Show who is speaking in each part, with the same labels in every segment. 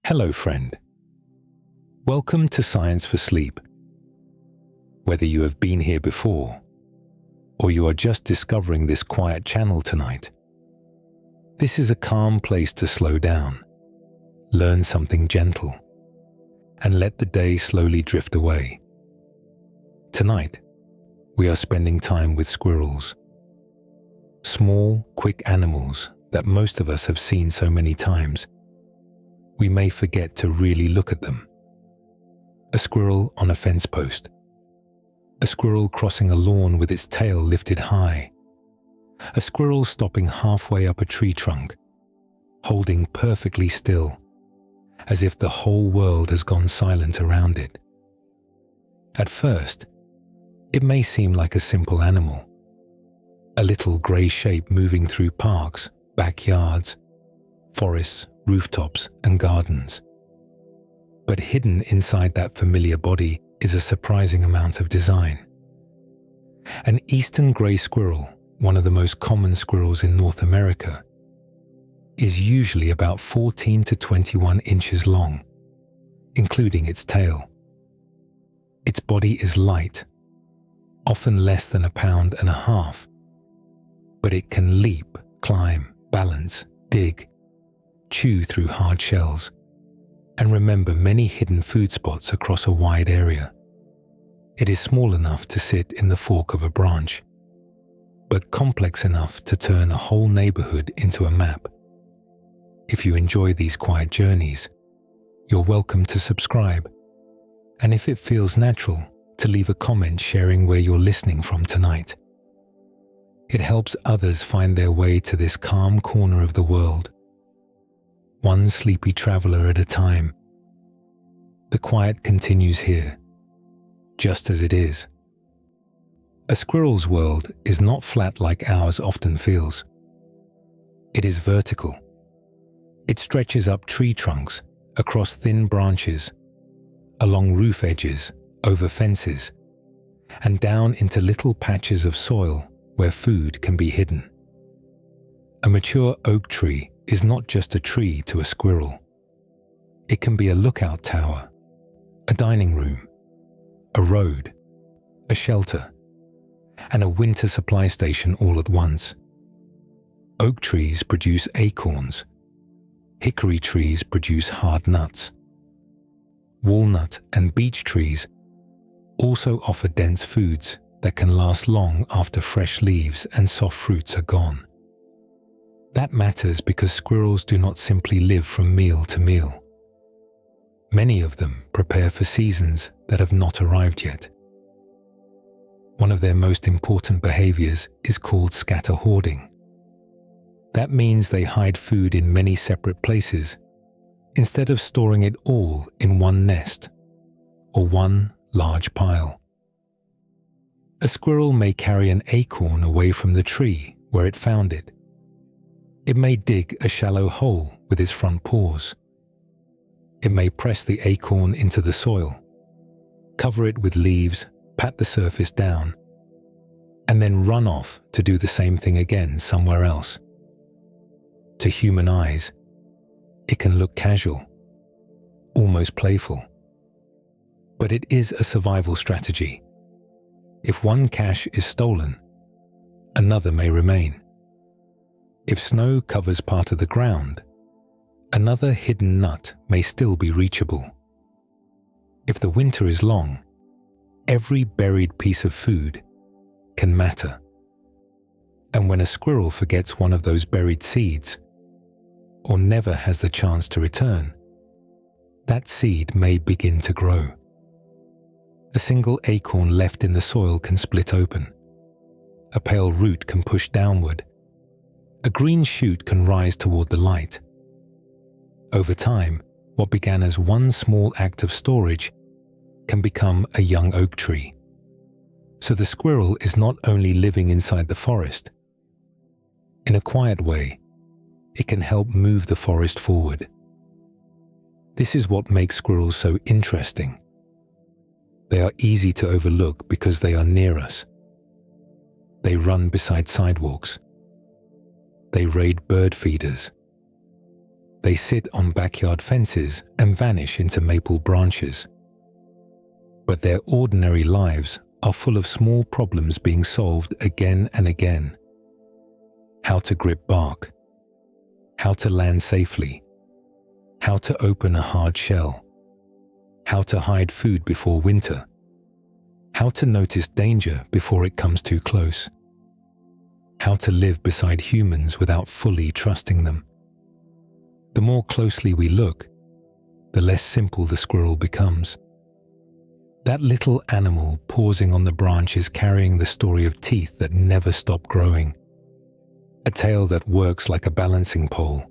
Speaker 1: Hello, friend. Welcome to Science for Sleep. Whether you have been here before, or you are just discovering this quiet channel tonight, this is a calm place to slow down, learn something gentle, and let the day slowly drift away. Tonight, we are spending time with squirrels. Small, quick animals that most of us have seen so many times. We may forget to really look at them. A squirrel on a fence post. A squirrel crossing a lawn with its tail lifted high. A squirrel stopping halfway up a tree trunk, holding perfectly still, as if the whole world has gone silent around it. At first, it may seem like a simple animal. A little grey shape moving through parks, backyards, forests, rooftops, and gardens. But hidden inside that familiar body is a surprising amount of design. An eastern grey squirrel, one of the most common squirrels in North America, is usually about 14 to 21 inches long, including its tail. Its body is light, often less than 1.5 pounds, but it can leap, climb, balance, dig, chew through hard shells, and remember many hidden food spots across a wide area. It is small enough to sit in the fork of a branch, but complex enough to turn a whole neighborhood into a map. If you enjoy these quiet journeys, you're welcome to subscribe, and if it feels natural, to leave a comment sharing where you're listening from tonight. It helps others find their way to this calm corner of the world, one sleepy traveler at a time. The quiet continues here, just as it is. A squirrel's world is not flat like ours often feels. It is vertical. It stretches up tree trunks, across thin branches, along roof edges, over fences, and down into little patches of soil where food can be hidden. A mature oak tree is not just a tree to a squirrel. It can be a lookout tower, a dining room, a road, a shelter, and a winter supply station all at once. Oak trees produce acorns. Hickory trees produce hard nuts. Walnut and beech trees also offer dense foods that can last long after fresh leaves and soft fruits are gone. That matters because squirrels do not simply live from meal to meal. Many of them prepare for seasons that have not arrived yet. One of their most important behaviors is called scatter-hoarding. That means they hide food in many separate places instead of storing it all in one nest or one large pile. A squirrel may carry an acorn away from the tree where it found it. It may dig a shallow hole with its front paws. It may press the acorn into the soil, cover it with leaves, pat the surface down, and then run off to do the same thing again somewhere else. To human eyes, it can look casual, almost playful. But it is a survival strategy. If one cache is stolen, another may remain. If snow covers part of the ground, another hidden nut may still be reachable. If the winter is long, every buried piece of food can matter. And when a squirrel forgets one of those buried seeds, or never has the chance to return, that seed may begin to grow. A single acorn left in the soil can split open. A pale root can push downward. A green shoot can rise toward the light. Over time, what began as one small act of storage can become a young oak tree. So the squirrel is not only living inside the forest. In a quiet way, it can help move the forest forward. This is what makes squirrels so interesting. They are easy to overlook because they are near us. They run beside sidewalks. They raid bird feeders. They sit on backyard fences and vanish into maple branches. But their ordinary lives are full of small problems being solved again and again. How to grip bark, how to land safely, how to open a hard shell, how to hide food before winter, how to notice danger before it comes too close, how to live beside humans without fully trusting them. The more closely we look, the less simple the squirrel becomes. That little animal pausing on the branch is carrying the story of teeth that never stop growing, a tail that works like a balancing pole,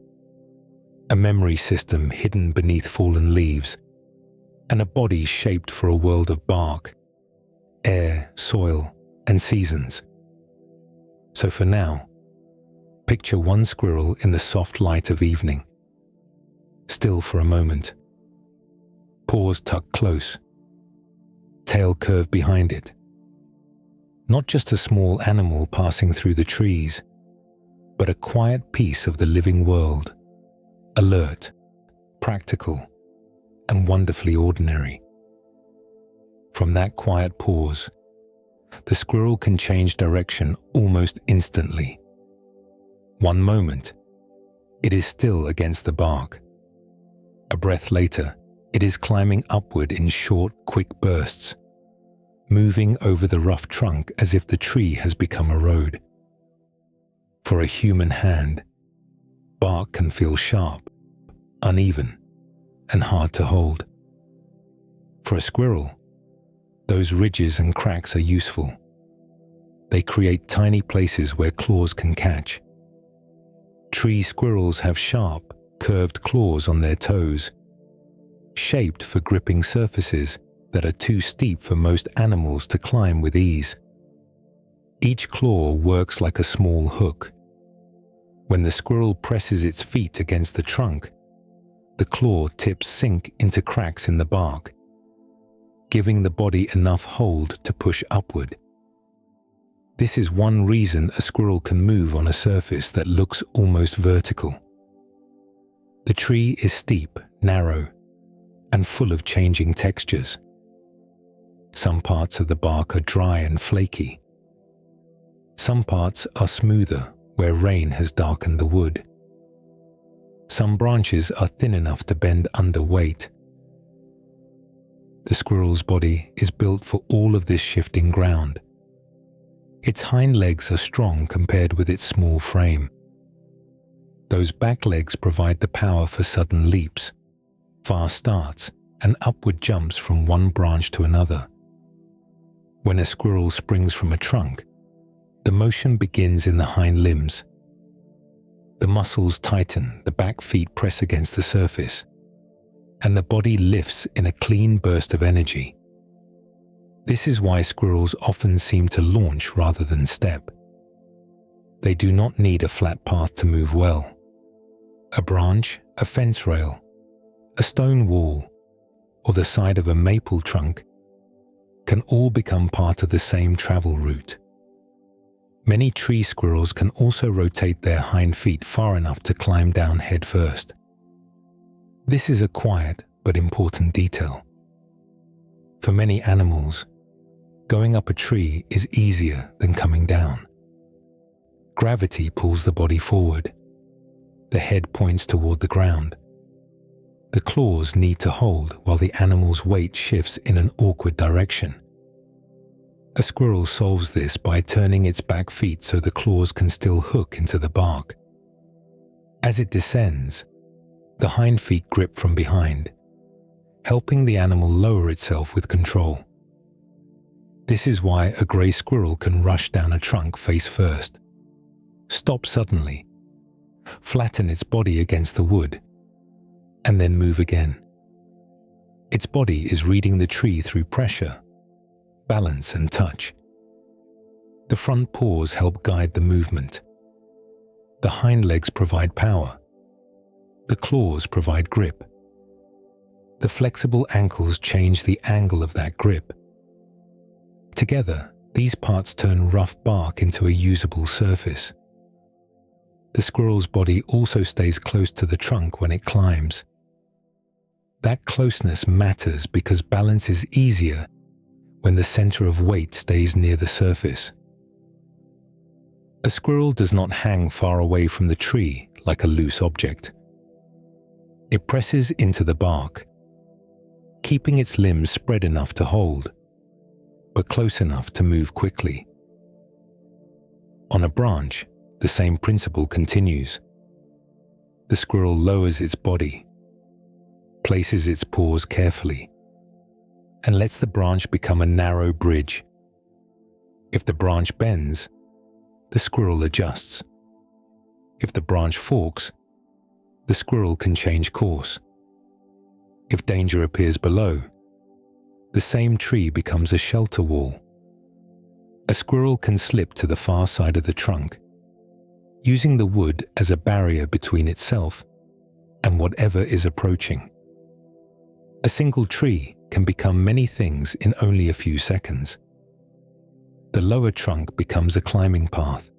Speaker 1: a memory system hidden beneath fallen leaves, and a body shaped for a world of bark, air, soil, and seasons. So for now, picture one squirrel in the soft light of evening. Still for a moment. Paws tucked close. Tail curved behind it. Not just a small animal passing through the trees, but a quiet piece of the living world, alert, practical, and wonderfully ordinary. From that quiet pause, the squirrel can change direction almost instantly. One moment, it is still against the bark. A breath later, it is climbing upward in short, quick bursts, moving over the rough trunk as if the tree has become a road. For a human hand, bark can feel sharp, uneven, and hard to hold. For a squirrel, those ridges and cracks are useful. They create tiny places where claws can catch. Tree squirrels have sharp, curved claws on their toes, shaped for gripping surfaces that are too steep for most animals to climb with ease. Each claw works like a small hook. When the squirrel presses its feet against the trunk, the claw tips sink into cracks in the bark, giving the body enough hold to push upward. This is one reason a squirrel can move on a surface that looks almost vertical. The tree is steep, narrow, and full of changing textures. Some parts of the bark are dry and flaky. Some parts are smoother, where rain has darkened the wood. Some branches are thin enough to bend under weight. The squirrel's body is built for all of this shifting ground. Its hind legs are strong compared with its small frame. Those back legs provide the power for sudden leaps, fast starts, and upward jumps from one branch to another. When a squirrel springs from a trunk, the motion begins in the hind limbs. The muscles tighten, the back feet press against the surface, and the body lifts in a clean burst of energy. This is why squirrels often seem to launch rather than step. They do not need a flat path to move well. A branch, a fence rail, a stone wall, or the side of a maple trunk can all become part of the same travel route. Many tree squirrels can also rotate their hind feet far enough to climb down head first. This is a quiet but important detail. For many animals, going up a tree is easier than coming down. Gravity pulls the body forward. The head points toward the ground. The claws need to hold while the animal's weight shifts in an awkward direction. A squirrel solves this by turning its back feet so the claws can still hook into the bark. As it descends, the hind feet grip from behind, helping the animal lower itself with control. This is why a gray squirrel can rush down a trunk face first, stop suddenly, flatten its body against the wood, and then move again. Its body is reading the tree through pressure, balance, and touch. The front paws help guide the movement. The hind legs provide power. The claws provide grip. The flexible ankles change the angle of that grip. Together, these parts turn rough bark into a usable surface. The squirrel's body also stays close to the trunk when it climbs. That closeness matters because balance is easier when the center of weight stays near the surface. A squirrel does not hang far away from the tree like a loose object. It presses into the bark, keeping its limbs spread enough to hold, but close enough to move quickly. On a branch, the same principle continues. The squirrel lowers its body, places its paws carefully, and lets the branch become a narrow bridge. If the branch bends, the squirrel adjusts. If the branch forks, the squirrel can change course. If danger appears below, the same tree becomes a shelter wall. A squirrel can slip to the far side of the trunk, using the wood as a barrier between itself and whatever is approaching. A single tree can become many things in only a few seconds. The lower trunk becomes a climbing path.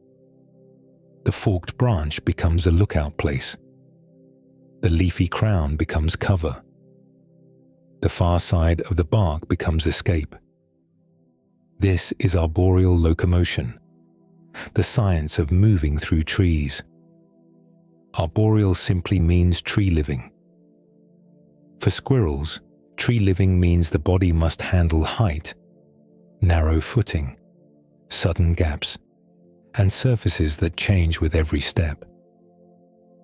Speaker 1: The forked branch becomes a lookout place. The leafy crown becomes cover. The far side of the bark becomes escape. This is arboreal locomotion, the science of moving through trees. Arboreal simply means tree living. For squirrels, tree living means the body must handle height, narrow footing, sudden gaps, and surfaces that change with every step.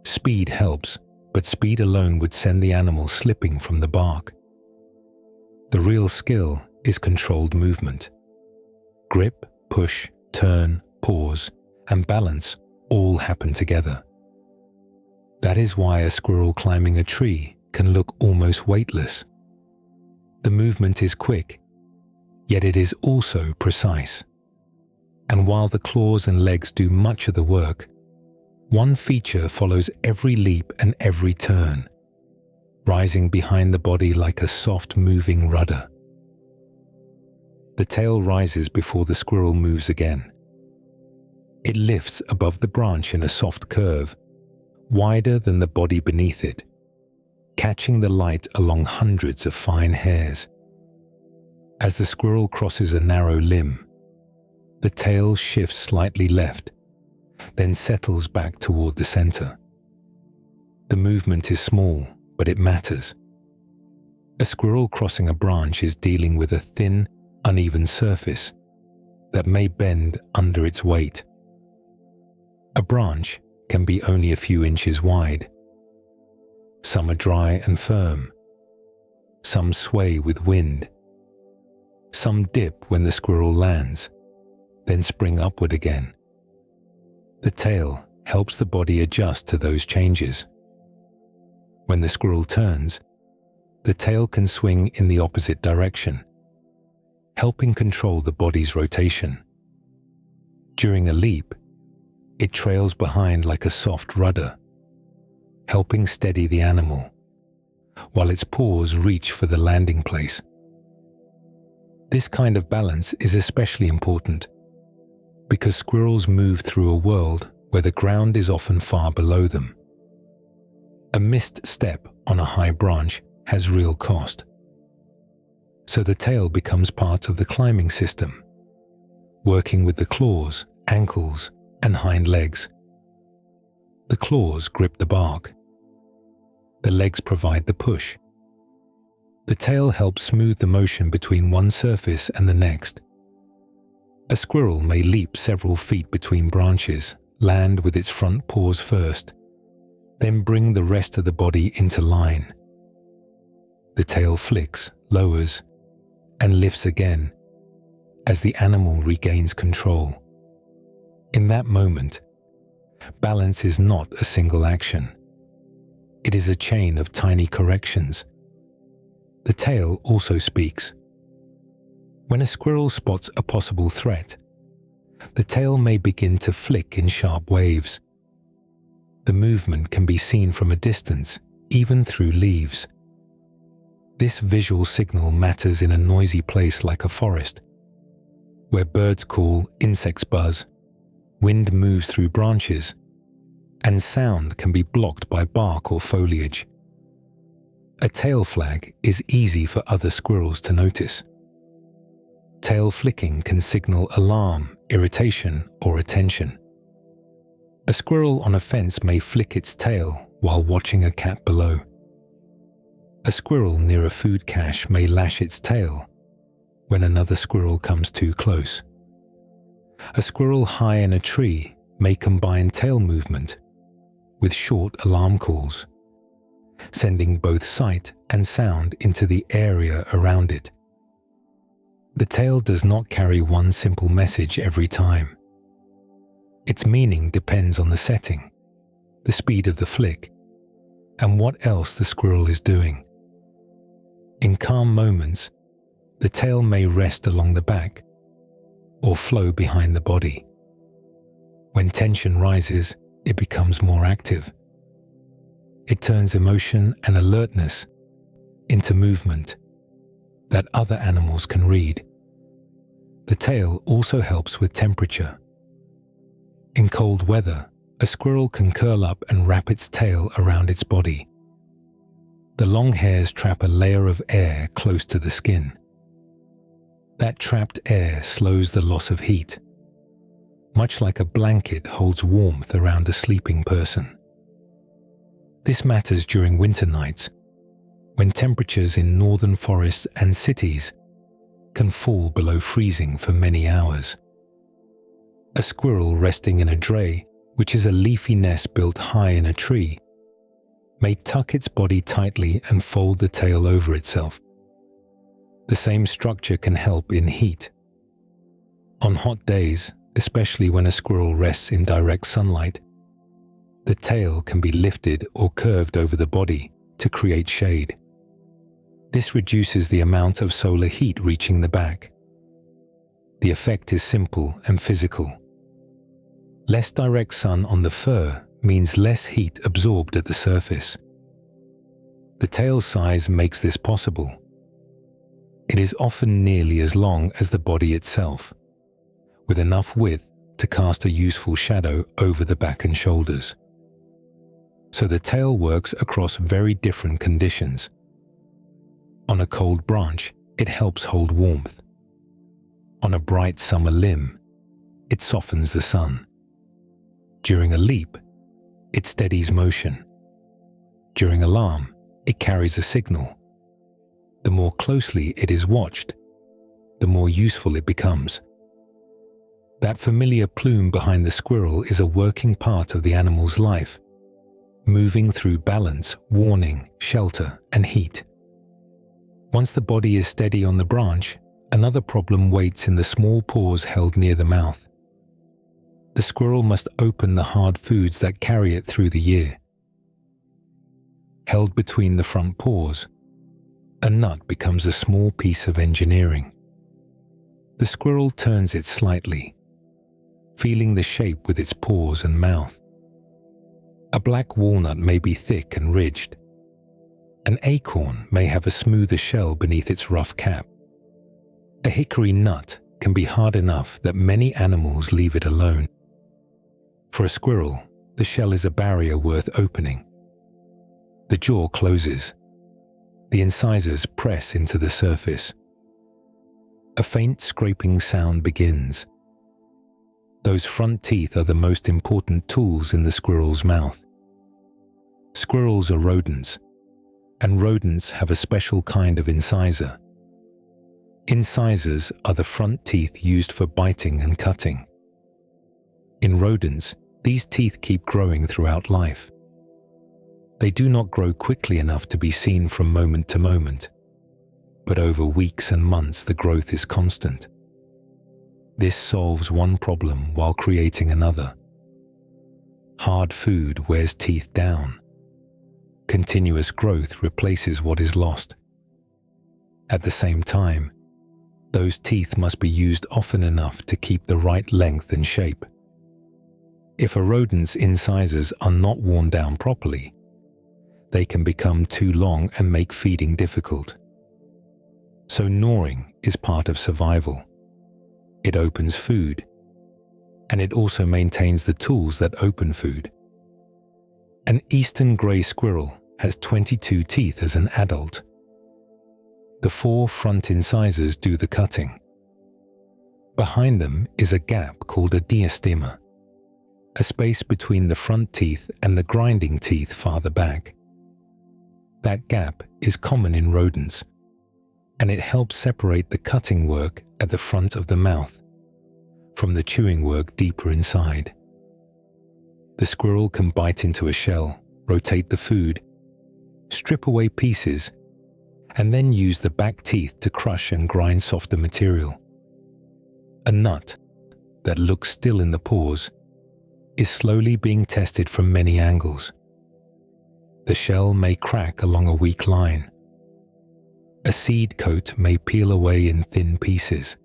Speaker 1: Speed helps, but speed alone would send the animal slipping from the bark. The real skill is controlled movement. Grip, push, turn, pause, and balance all happen together. That is why a squirrel climbing a tree can look almost weightless. The movement is quick, yet it is also precise. And while the claws and legs do much of the work, one feature follows every leap and every turn, rising behind the body like a soft moving rudder. The tail rises before the squirrel moves again. It lifts above the branch in a soft curve, wider than the body beneath it, catching the light along hundreds of fine hairs. As the squirrel crosses a narrow limb, the tail shifts slightly left, then settles back toward the center. The movement is small, but it matters. A squirrel crossing a branch is dealing with a thin, uneven surface that may bend under its weight. A branch can be only a few inches wide. Some are dry and firm. Some sway with wind. Some dip when the squirrel lands, then spring upward again. The tail helps the body adjust to those changes. When the squirrel turns, the tail can swing in the opposite direction, helping control the body's rotation. During a leap, it trails behind like a soft rudder, helping steady the animal, while its paws reach for the landing place. This kind of balance is especially important because squirrels move through a world where the ground is often far below them. A missed step on a high branch has real cost. So the tail becomes part of the climbing system, working with the claws, ankles, and hind legs. The claws grip the bark. The legs provide the push. The tail helps smooth the motion between one surface and the next. A squirrel may leap several feet between branches, land with its front paws first, then bring the rest of the body into line. The tail flicks, lowers, and lifts again as the animal regains control. In that moment, balance is not a single action. It is a chain of tiny corrections. The tail also speaks. When a squirrel spots a possible threat, the tail may begin to flick in sharp waves. The movement can be seen from a distance, even through leaves. This visual signal matters in a noisy place like a forest, where birds call, insects buzz, wind moves through branches, and sound can be blocked by bark or foliage. A tail flag is easy for other squirrels to notice. Tail flicking can signal alarm, irritation, or attention. A squirrel on a fence may flick its tail while watching a cat below. A squirrel near a food cache may lash its tail when another squirrel comes too close. A squirrel high in a tree may combine tail movement with short alarm calls, sending both sight and sound into the area around it. The tail does not carry one simple message every time. Its meaning depends on the setting, the speed of the flick, and what else the squirrel is doing. In calm moments, the tail may rest along the back or flow behind the body. When tension rises, it becomes more active. It turns emotion and alertness into movement that other animals can read. The tail also helps with temperature. In cold weather, a squirrel can curl up and wrap its tail around its body. The long hairs trap a layer of air close to the skin. That trapped air slows the loss of heat, much like a blanket holds warmth around a sleeping person. This matters during winter nights, when temperatures in northern forests and cities can fall below freezing for many hours. A squirrel resting in a dray, which is a leafy nest built high in a tree, may tuck its body tightly and fold the tail over itself. The same structure can help in heat. On hot days, especially when a squirrel rests in direct sunlight, the tail can be lifted or curved over the body to create shade. This reduces the amount of solar heat reaching the back. The effect is simple and physical. Less direct sun on the fur means less heat absorbed at the surface. The tail size makes this possible. It is often nearly as long as the body itself, with enough width to cast a useful shadow over the back and shoulders. So the tail works across very different conditions. On a cold branch, it helps hold warmth. On a bright summer limb, it softens the sun. During a leap, it steadies motion. During alarm, it carries a signal. The more closely it is watched, the more useful it becomes. That familiar plume behind the squirrel is a working part of the animal's life, moving through balance, warning, shelter, and heat. Once the body is steady on the branch, another problem waits in the small paws held near the mouth. The squirrel must open the hard foods that carry it through the year. Held between the front paws, a nut becomes a small piece of engineering. The squirrel turns it slightly, feeling the shape with its paws and mouth. A black walnut may be thick and ridged. An acorn may have a smoother shell beneath its rough cap. A hickory nut can be hard enough that many animals leave it alone. For a squirrel, the shell is a barrier worth opening. The jaw closes. The incisors press into the surface. A faint scraping sound begins. Those front teeth are the most important tools in the squirrel's mouth. Squirrels are rodents, and rodents have a special kind of incisor. Incisors are the front teeth used for biting and cutting. In rodents, these teeth keep growing throughout life. They do not grow quickly enough to be seen from moment to moment, but over weeks and months the growth is constant. This solves one problem while creating another. Hard food wears teeth down. Continuous growth replaces what is lost. At the same time, those teeth must be used often enough to keep the right length and shape. If a rodent's incisors are not worn down properly, they can become too long and make feeding difficult. So gnawing is part of survival. It opens food, and it also maintains the tools that open food. An eastern grey squirrel has 22 teeth as an adult. The 4 front incisors do the cutting. Behind them is a gap called a diastema, a space between the front teeth and the grinding teeth farther back. That gap is common in rodents, and it helps separate the cutting work at the front of the mouth from the chewing work deeper inside. The squirrel can bite into a shell, rotate the food, strip away pieces, and then use the back teeth to crush and grind softer material. A nut that looks still in the paws is slowly being tested from many angles. The shell may crack along a weak line. A seed coat may peel away in thin pieces.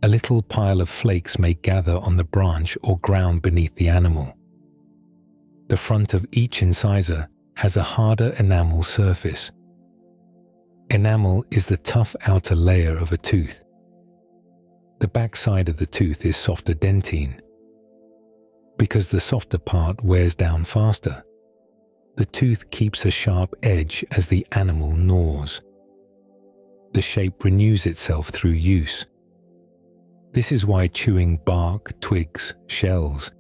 Speaker 1: A little pile of flakes may gather on the branch or ground beneath the animal. The front of each incisor has a harder enamel surface. Enamel is the tough outer layer of a tooth. The back side of the tooth is softer dentine. Because the softer part wears down faster, the tooth keeps a sharp edge as the animal gnaws. The shape renews itself through use. This is why chewing bark, twigs, shells,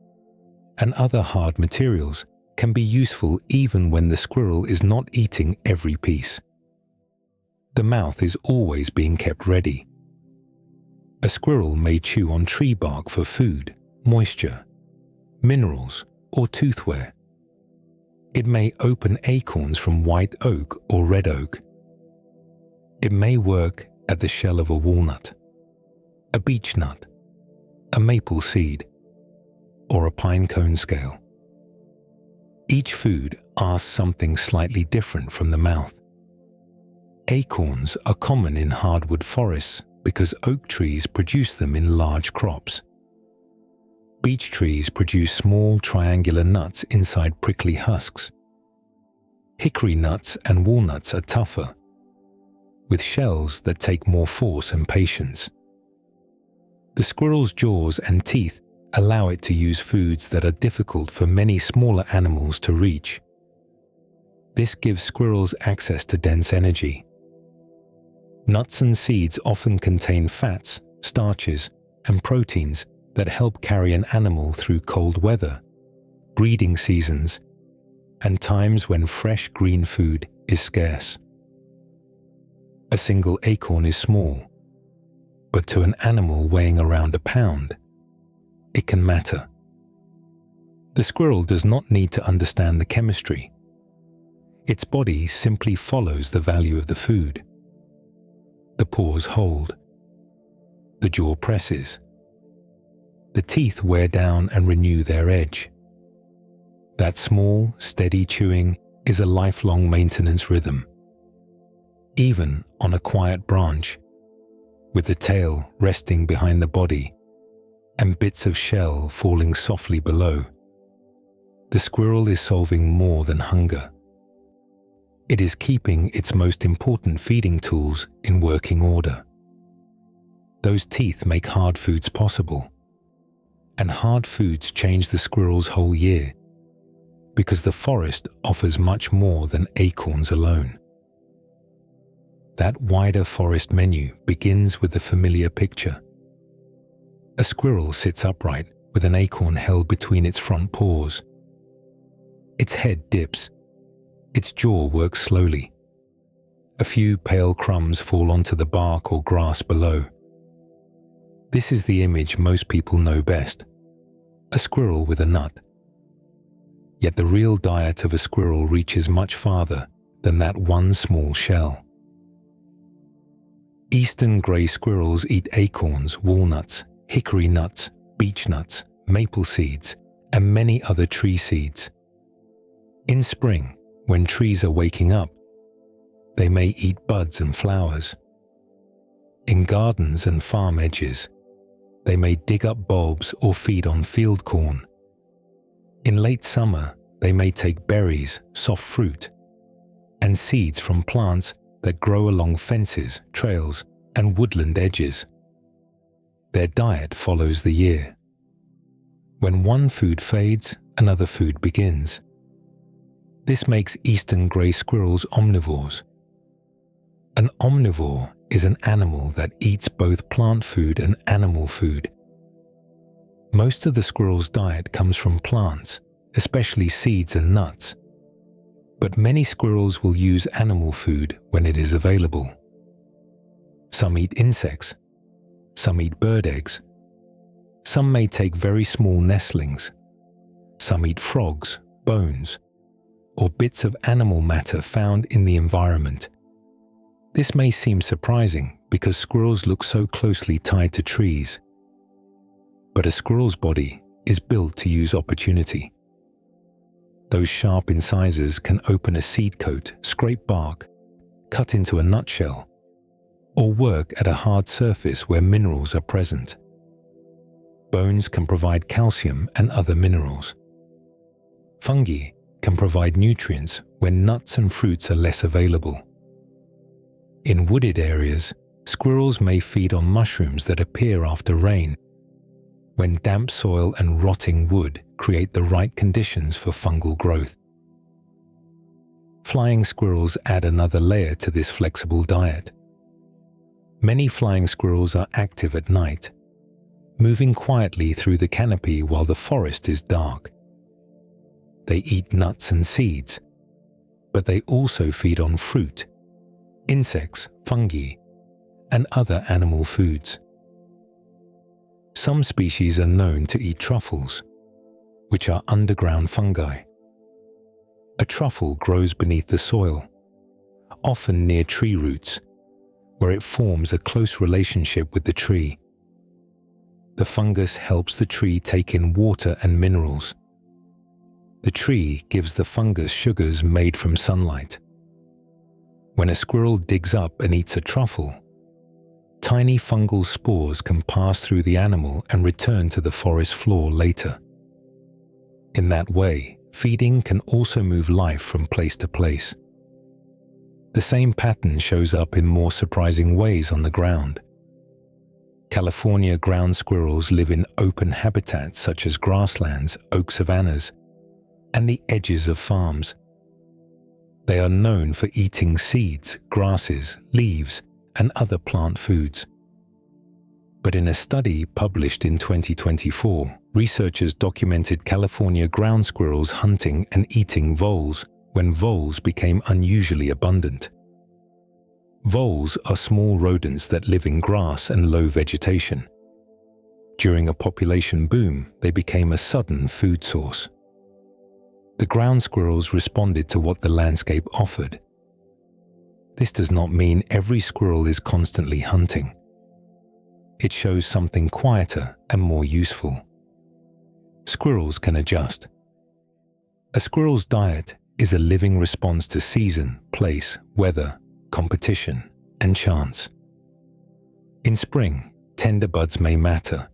Speaker 1: and other hard materials can be useful even when the squirrel is not eating every piece. The mouth is always being kept ready. A squirrel may chew on tree bark for food, moisture, minerals, or toothwear. It may open acorns from white oak or red oak. It may work at the shell of a walnut, a beech nut, a maple seed, or a pine cone scale. Each food asks something slightly different from the mouth. Acorns are common in hardwood forests because oak trees produce them in large crops. Beech trees produce small triangular nuts inside prickly husks. Hickory nuts and walnuts are tougher, with shells that take more force and patience. The squirrel's jaws and teeth allow it to use foods that are difficult for many smaller animals to reach. This gives squirrels access to dense energy. Nuts and seeds often contain fats, starches, and proteins that help carry an animal through cold weather, breeding seasons, and times when fresh green food is scarce. A single acorn is small, but to an animal weighing around a pound, it can matter. The squirrel does not need to understand the chemistry. Its body simply follows the value of the food. The paws hold. The jaw presses. The teeth wear down and renew their edge. That small, steady chewing is a lifelong maintenance rhythm. Even on a quiet branch, with the tail resting behind the body and bits of shell falling softly below, the squirrel is solving more than hunger. It is keeping its most important feeding tools in working order. Those teeth make hard foods possible, and hard foods change the squirrel's whole year because the forest offers much more than acorns alone. That wider forest menu begins with the familiar picture. A squirrel sits upright with an acorn held between its front paws. Its head dips. Its jaw works slowly. A few pale crumbs fall onto the bark or grass below. This is the image most people know best: a squirrel with a nut. Yet the real diet of a squirrel reaches much farther than that one small shell. Eastern grey squirrels eat acorns, walnuts, hickory nuts, beech nuts, maple seeds, and many other tree seeds. In spring, when trees are waking up, they may eat buds and flowers. In gardens and farm edges, they may dig up bulbs or feed on field corn. In late summer, they may take berries, soft fruit, and seeds from plants that grow along fences, trails, and woodland edges. Their diet follows the year. When one food fades, another food begins. This makes eastern grey squirrels omnivores. An omnivore is an animal that eats both plant food and animal food. Most of the squirrel's diet comes from plants, especially seeds and nuts. But many squirrels will use animal food when it is available. Some eat insects. Some eat bird eggs. Some may take very small nestlings. Some eat frogs, bones, or bits of animal matter found in the environment. This may seem surprising because squirrels look so closely tied to trees. But a squirrel's body is built to use opportunity. Those sharp incisors can open a seed coat, scrape bark, cut into a nutshell, or work at a hard surface where minerals are present. Bones can provide calcium and other minerals. Fungi can provide nutrients when nuts and fruits are less available. In wooded areas, squirrels may feed on mushrooms that appear after rain, when damp soil and rotting wood create the right conditions for fungal growth. Flying squirrels add another layer to this flexible diet. Many flying squirrels are active at night, moving quietly through the canopy while the forest is dark. They eat nuts and seeds, but they also feed on fruit, insects, fungi, and other animal foods. Some species are known to eat truffles, which are underground fungi. A truffle grows beneath the soil, often near tree roots, where it forms a close relationship with the tree. The fungus helps the tree take in water and minerals. The tree gives the fungus sugars made from sunlight. When a squirrel digs up and eats a truffle, tiny fungal spores can pass through the animal and return to the forest floor later. In that way, feeding can also move life from place to place. The same pattern shows up in more surprising ways on the ground. California ground squirrels live in open habitats such as grasslands, oak savannas, and the edges of farms. They are known for eating seeds, grasses, leaves, and other plant foods. But in a study published in 2024, researchers documented California ground squirrels hunting and eating voles when voles became unusually abundant. Voles are small rodents that live in grass and low vegetation. During a population boom, they became a sudden food source. The ground squirrels responded to what the landscape offered. This does not mean every squirrel is constantly hunting. It shows something quieter and more useful. Squirrels can adjust. A squirrel's diet is a living response to season, place, weather, competition, and chance. In spring, tender buds may matter.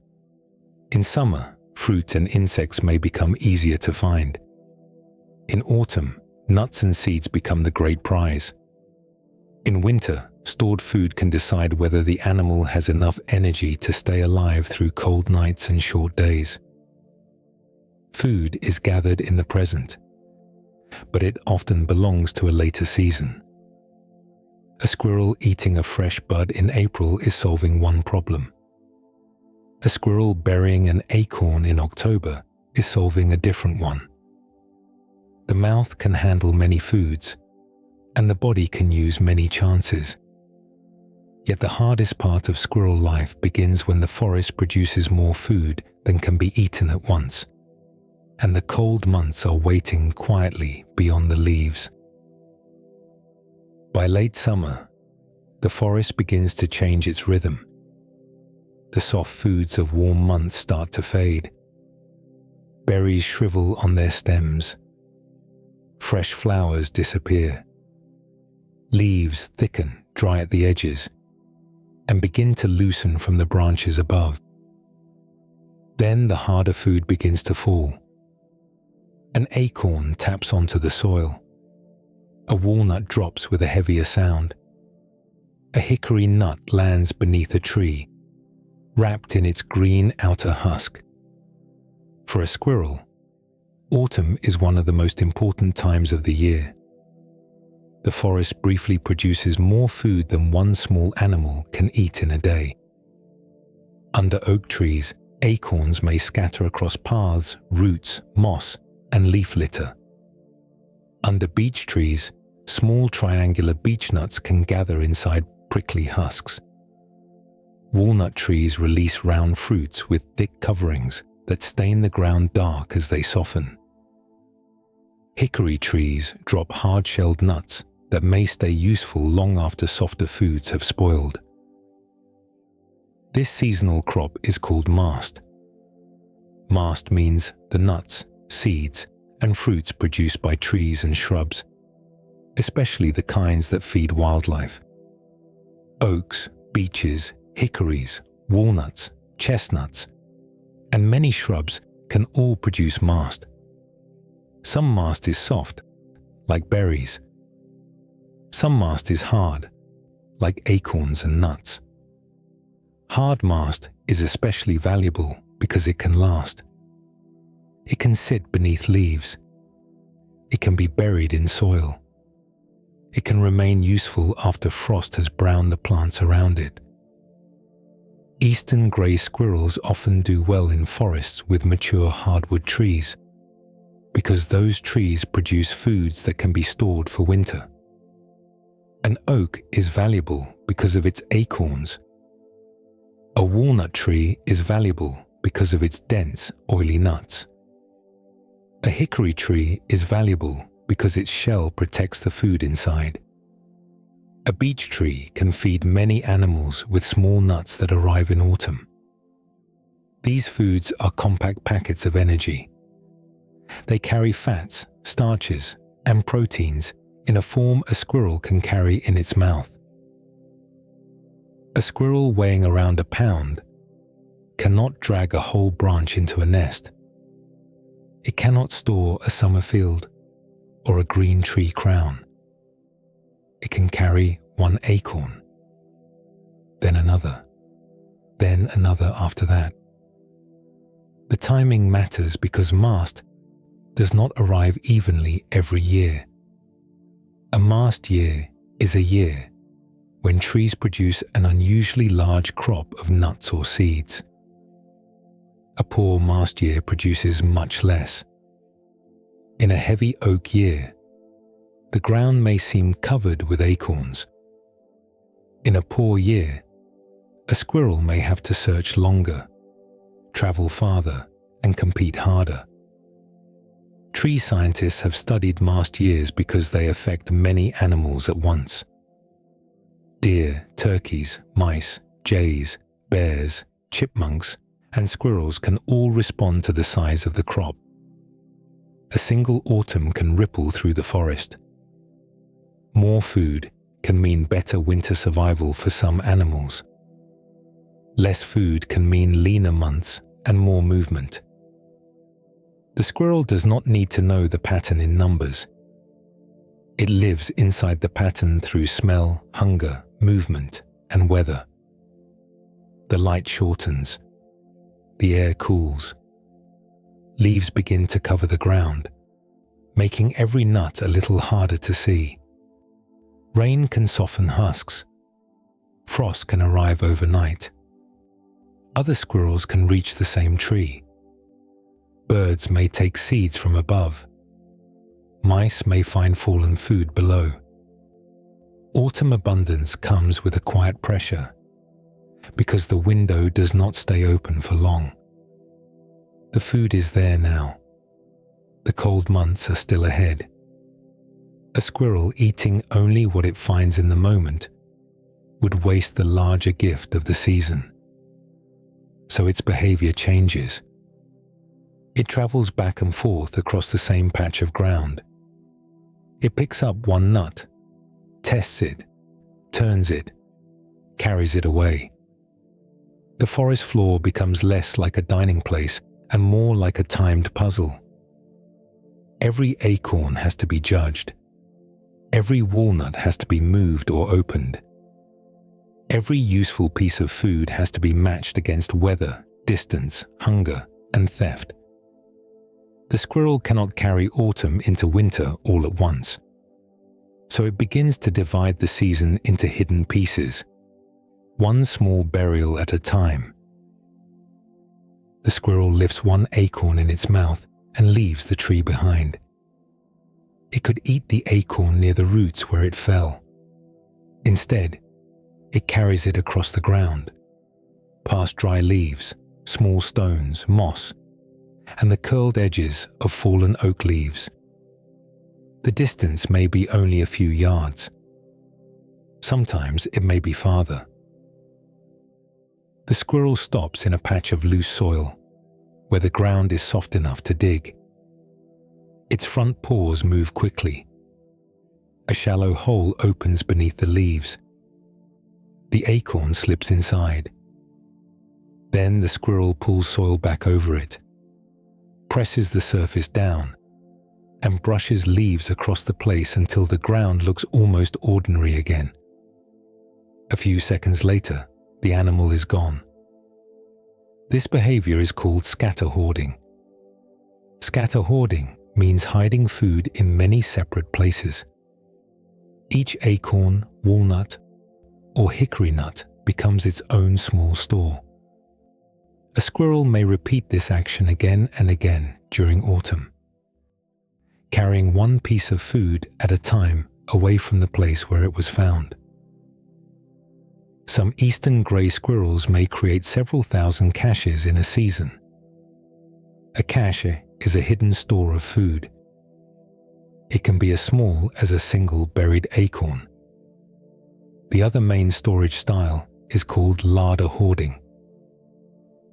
Speaker 1: In summer, fruit and insects may become easier to find. In autumn, nuts and seeds become the great prize. In winter, stored food can decide whether the animal has enough energy to stay alive through cold nights and short days. Food is gathered in the present, but it often belongs to a later season. A squirrel eating a fresh bud in April is solving one problem. A squirrel burying an acorn in October is solving a different one. The mouth can handle many foods, and the body can use many chances. Yet the hardest part of squirrel life begins when the forest produces more food than can be eaten at once, and the cold months are waiting quietly beyond the leaves. By late summer, the forest begins to change its rhythm. The soft foods of warm months start to fade. Berries shrivel on their stems. Fresh flowers disappear. Leaves thicken, dry at the edges, and begin to loosen from the branches above. Then the harder food begins to fall. An acorn taps onto the soil. A walnut drops with a heavier sound. A hickory nut lands beneath a tree, wrapped in its green outer husk. For a squirrel, Autumn is one of the most important times of the year. The forest briefly produces more food than one small animal can eat in a day. Under oak trees, acorns may scatter across paths, roots, moss, and leaf litter. Under beech trees, small triangular beech nuts can gather inside prickly husks. Walnut trees release round fruits with thick coverings that stain the ground dark as they soften. Hickory trees drop hard-shelled nuts that may stay useful long after softer foods have spoiled. This seasonal crop is called mast. Mast means the nuts, seeds, and fruits produced by trees and shrubs, especially the kinds that feed wildlife. Oaks, beeches, hickories, walnuts, chestnuts, and many shrubs can all produce mast. Some mast is soft, like berries. Some mast is hard, like acorns and nuts. Hard mast is especially valuable because it can last. It can sit beneath leaves. It can be buried in soil. It can remain useful after frost has browned the plants around it. Eastern grey squirrels often do well in forests with mature hardwood trees, because those trees produce foods that can be stored for winter. An oak is valuable because of its acorns. A walnut tree is valuable because of its dense, oily nuts. A hickory tree is valuable because its shell protects the food inside. A beech tree can feed many animals with small nuts that arrive in autumn. These foods are compact packets of energy. They carry fats, starches, and proteins in a form a squirrel can carry in its mouth. A squirrel weighing around a pound cannot drag a whole branch into a nest. It cannot store a summer field or a green tree crown. It can carry one acorn, then another after that. The timing matters because mast does not arrive evenly every year. A mast year is a year when trees produce an unusually large crop of nuts or seeds. A poor mast year produces much less. In a heavy oak year, the ground may seem covered with acorns. In a poor year, a squirrel may have to search longer, travel farther, and compete harder. Tree scientists have studied mast years because they affect many animals at once. Deer, turkeys, mice, jays, bears, chipmunks, and squirrels can all respond to the size of the crop. A single autumn can ripple through the forest. More food can mean better winter survival for some animals. Less food can mean leaner months and more movement. The squirrel does not need to know the pattern in numbers. It lives inside the pattern through smell, hunger, movement, and weather. The light shortens. The air cools. Leaves begin to cover the ground, making every nut a little harder to see. Rain can soften husks. Frost can arrive overnight. Other squirrels can reach the same tree. Birds may take seeds from above. Mice may find fallen food below. Autumn abundance comes with a quiet pressure, because the window does not stay open for long. The food is there now. The cold months are still ahead. A squirrel eating only what it finds in the moment would waste the larger gift of the season. So its behavior changes. It travels back and forth across the same patch of ground. It picks up one nut, tests it, turns it, carries it away. The forest floor becomes less like a dining place and more like a timed puzzle. Every acorn has to be judged. Every walnut has to be moved or opened. Every useful piece of food has to be matched against weather, distance, hunger, and theft. The squirrel cannot carry autumn into winter all at once, so it begins to divide the season into hidden pieces, one small burial at a time. The squirrel lifts one acorn in its mouth and leaves the tree behind. It could eat the acorn near the roots where it fell. Instead, it carries it across the ground, past dry leaves, small stones, moss, and the curled edges of fallen oak leaves. The distance may be only a few yards. Sometimes it may be farther. The squirrel stops in a patch of loose soil, where the ground is soft enough to dig. Its front paws move quickly. A shallow hole opens beneath the leaves. The acorn slips inside. Then the squirrel pulls soil back over it, presses the surface down, and brushes leaves across the place until the ground looks almost ordinary again. A few seconds later, the animal is gone. This behavior is called scatter-hoarding. Scatter-hoarding means hiding food in many separate places. Each acorn, walnut, or hickory nut becomes its own small store. A squirrel may repeat this action again and again during autumn, carrying one piece of food at a time away from the place where it was found. Some eastern grey squirrels may create several thousand caches in a season. A cache is a hidden store of food. It can be as small as a single buried acorn. The other main storage style is called larder hoarding.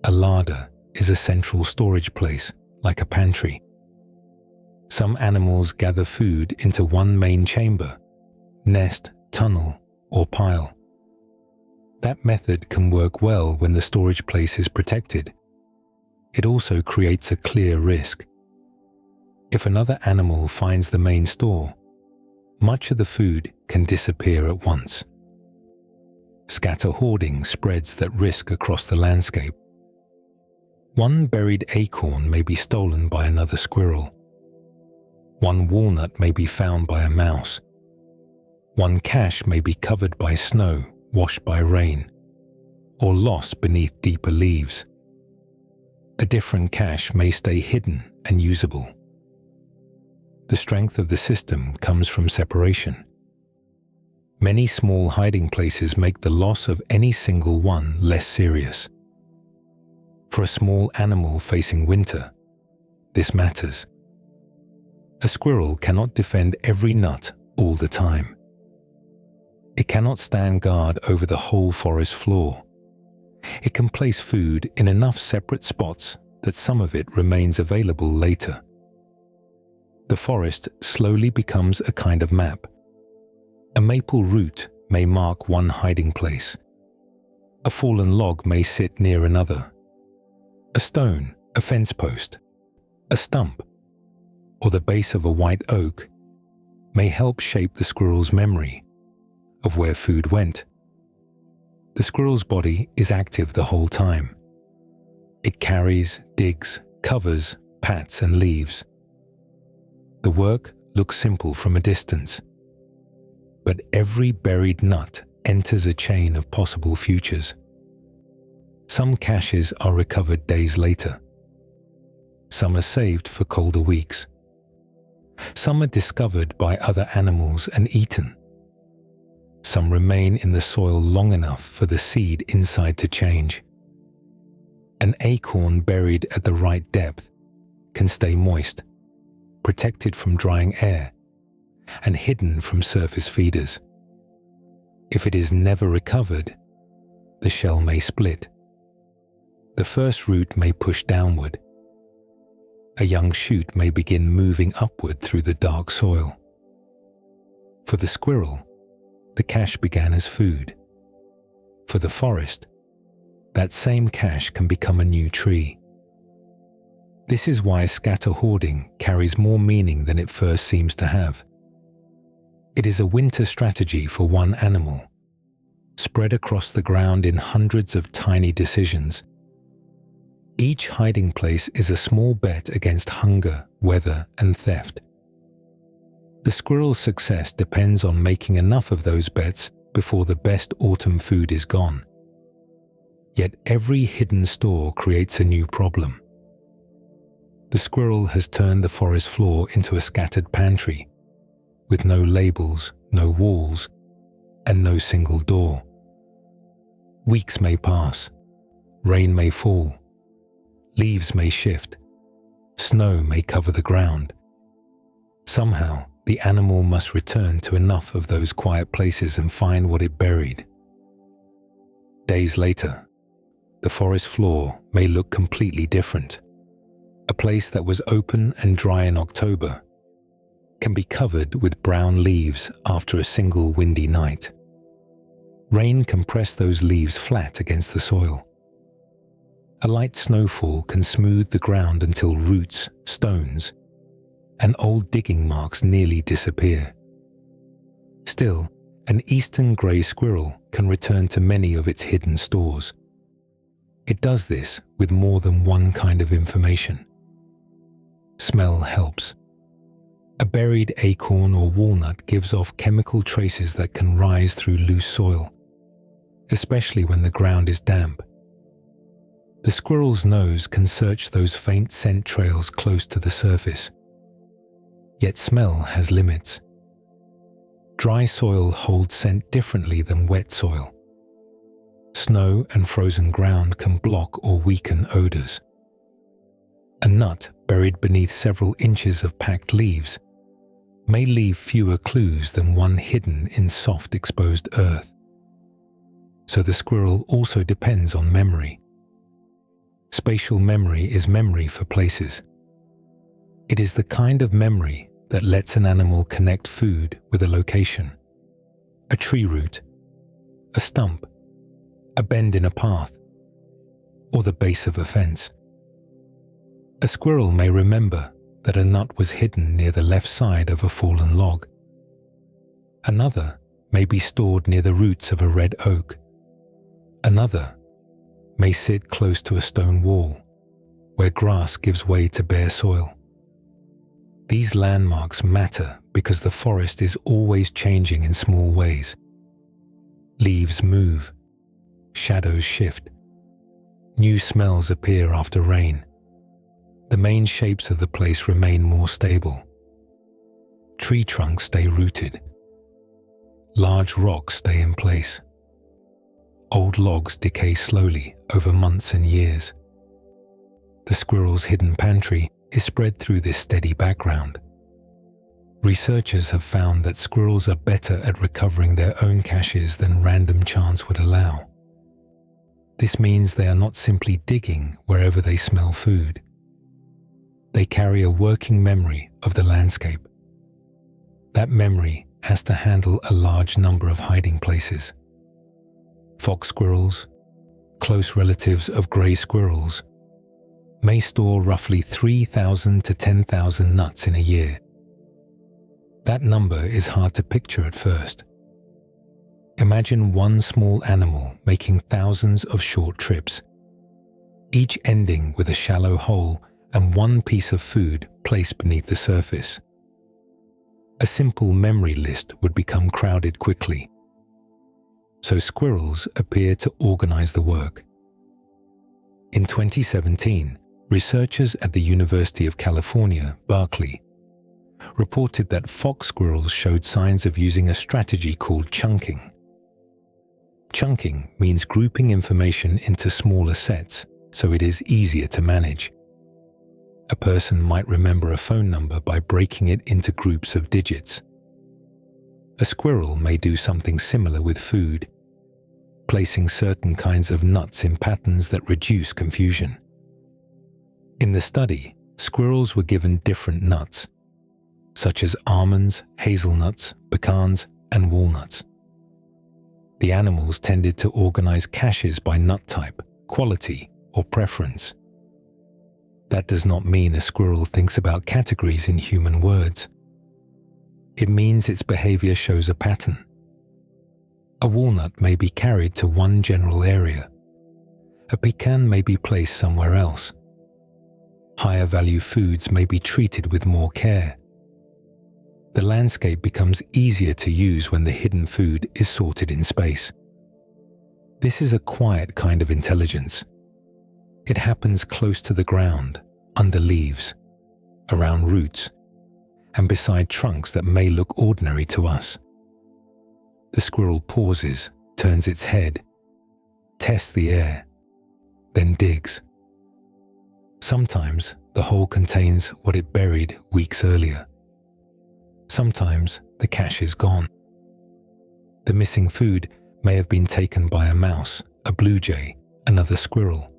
Speaker 1: A larder is a central storage place, like a pantry. Some animals gather food into one main chamber, nest, tunnel, or pile. That method can work well when the storage place is protected. It also creates a clear risk. If another animal finds the main store, much of the food can disappear at once. Scatter hoarding spreads that risk across the landscape. One buried acorn may be stolen by another squirrel. One walnut may be found by a mouse. One cache may be covered by snow, washed by rain, or lost beneath deeper leaves. A different cache may stay hidden and usable. The strength of the system comes from separation. Many small hiding places make the loss of any single one less serious. For a small animal facing winter, this matters. A squirrel cannot defend every nut all the time. It cannot stand guard over the whole forest floor. It can place food in enough separate spots that some of it remains available later. The forest slowly becomes a kind of map. A maple root may mark one hiding place. A fallen log may sit near another. A stone, a fence post, a stump, or the base of a white oak may help shape the squirrel's memory of where food went. The squirrel's body is active the whole time. It carries, digs, covers, pats, and leaves. The work looks simple from a distance, but every buried nut enters a chain of possible futures. Some caches are recovered days later. Some are saved for colder weeks. Some are discovered by other animals and eaten. Some remain in the soil long enough for the seed inside to change. An acorn buried at the right depth can stay moist, protected from drying air, and hidden from surface feeders. If it is never recovered, the shell may split. The first root may push downward. A young shoot may begin moving upward through the dark soil. For the squirrel, the cache began as food. For the forest, that same cache can become a new tree. This is why scatter hoarding carries more meaning than it first seems to have. It is a winter strategy for one animal, spread across the ground in hundreds of tiny decisions. Each hiding place is a small bet against hunger, weather, and theft. The squirrel's success depends on making enough of those bets before the best autumn food is gone. Yet every hidden store creates a new problem. The squirrel has turned the forest floor into a scattered pantry, with no labels, no walls, and no single door. Weeks may pass, rain may fall, leaves may shift, snow may cover the ground. Somehow, the animal must return to enough of those quiet places and find what it buried. Days later, the forest floor may look completely different. A place that was open and dry in October can be covered with brown leaves after a single windy night. Rain can press those leaves flat against the soil. A light snowfall can smooth the ground until roots, stones, and old digging marks nearly disappear. Still, an eastern grey squirrel can return to many of its hidden stores. It does this with more than one kind of information. Smell helps. A buried acorn or walnut gives off chemical traces that can rise through loose soil, especially when the ground is damp. The squirrel's nose can search those faint scent trails close to the surface. Yet smell has limits. Dry soil holds scent differently than wet soil. Snow and frozen ground can block or weaken odors. A nut buried beneath several inches of packed leaves may leave fewer clues than one hidden in soft exposed earth. So the squirrel also depends on memory. Spatial memory is memory for places. It is the kind of memory that lets an animal connect food with a location, a tree root, a stump, a bend in a path, or the base of a fence. A squirrel may remember that a nut was hidden near the left side of a fallen log. Another may be stored near the roots of a red oak. Another may sit close to a stone wall, where grass gives way to bare soil. These landmarks matter because the forest is always changing in small ways. Leaves move, shadows shift, new smells appear after rain. The main shapes of the place remain more stable. Tree trunks stay rooted. Large rocks stay in place. Old logs decay slowly over months and years. The squirrel's hidden pantry is spread through this steady background. Researchers have found that squirrels are better at recovering their own caches than random chance would allow. This means they are not simply digging wherever they smell food. They carry a working memory of the landscape. That memory has to handle a large number of hiding places. Fox squirrels, close relatives of grey squirrels, may store roughly 3,000 to 10,000 nuts in a year. That number is hard to picture at first. Imagine one small animal making thousands of short trips, each ending with a shallow hole and one piece of food placed beneath the surface. A simple memory list would become crowded quickly. So squirrels appear to organize the work. In 2017, researchers at the University of California, Berkeley, reported that fox squirrels showed signs of using a strategy called chunking. Chunking means grouping information into smaller sets so it is easier to manage. A person might remember a phone number by breaking it into groups of digits. A squirrel may do something similar with food, placing certain kinds of nuts in patterns that reduce confusion. In the study, squirrels were given different nuts, such as almonds, hazelnuts, pecans, and walnuts. The animals tended to organize caches by nut type, quality, or preference. That does not mean a squirrel thinks about categories in human words. It means its behavior shows a pattern. A walnut may be carried to one general area, A pecan may be placed somewhere else. Higher value foods may be treated with more care. The landscape becomes easier to use when the hidden food is sorted in space. This is a quiet kind of intelligence. It happens close to the ground, under leaves, around roots, and beside trunks that may look ordinary to us. The squirrel pauses, turns its head, tests the air, then digs. Sometimes the hole contains what it buried weeks earlier. Sometimes the cache is gone. The missing food may have been taken by a mouse, a blue jay, another squirrel,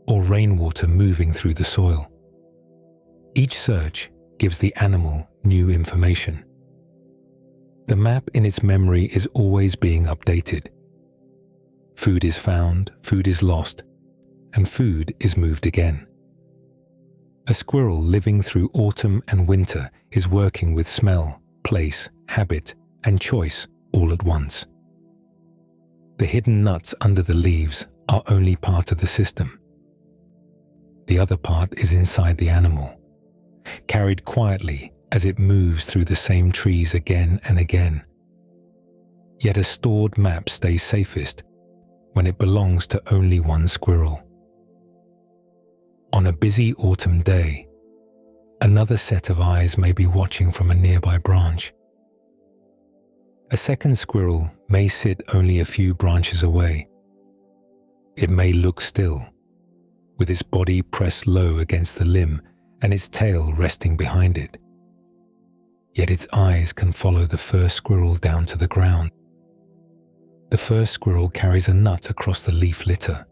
Speaker 1: or rainwater moving through the soil. Each search gives the animal new information. The map in its memory is always being updated. Food is found, food is lost, and food is moved again. A squirrel living through autumn and winter is working with smell, place, habit, and choice all at once. The hidden nuts under the leaves are only part of the system. The other part is inside the animal, carried quietly as it moves through the same trees again and again. Yet a stored map stays safest when it belongs to only one squirrel. On a busy autumn day, another set of eyes may be watching from a nearby branch. A second squirrel may sit only a few branches away. It may look still, with its body pressed low against the limb and its tail resting behind it. Yet its eyes can follow the first squirrel down to the ground. The first squirrel carries a nut across the leaf litter,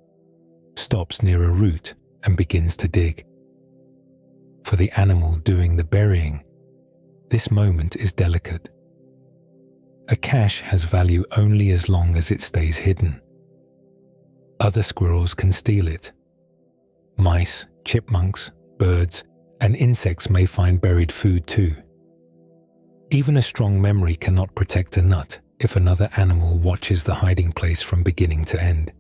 Speaker 1: stops near a root, and begins to dig. For the animal doing the burying, this moment is delicate. A cache has value only as long as it stays hidden. Other squirrels can steal it. Mice, chipmunks, birds, and insects may find buried food too. Even a strong memory cannot protect a nut if another animal watches the hiding place from beginning to end.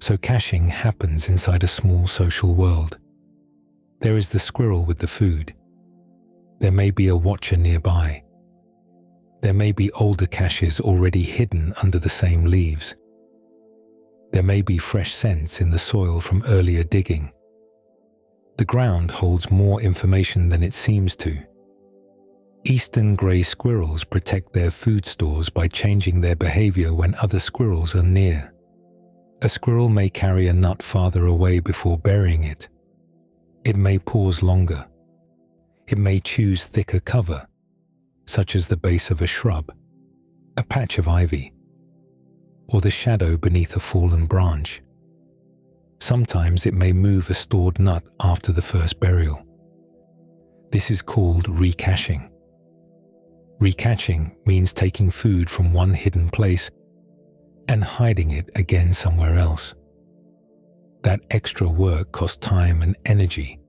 Speaker 1: So caching happens inside a small social world. There is the squirrel with the food. There may be a watcher nearby. There may be older caches already hidden under the same leaves. There may be fresh scents in the soil from earlier digging. The ground holds more information than it seems to. Eastern grey squirrels protect their food stores by changing their behavior when other squirrels are near. A squirrel may carry a nut farther away before burying it. It may pause longer. It may choose thicker cover, such as the base of a shrub, a patch of ivy, or the shadow beneath a fallen branch. Sometimes it may move a stored nut after the first burial. This is called recaching. Recaching means taking food from one hidden place and hiding it again somewhere else. That extra work costs time and energy,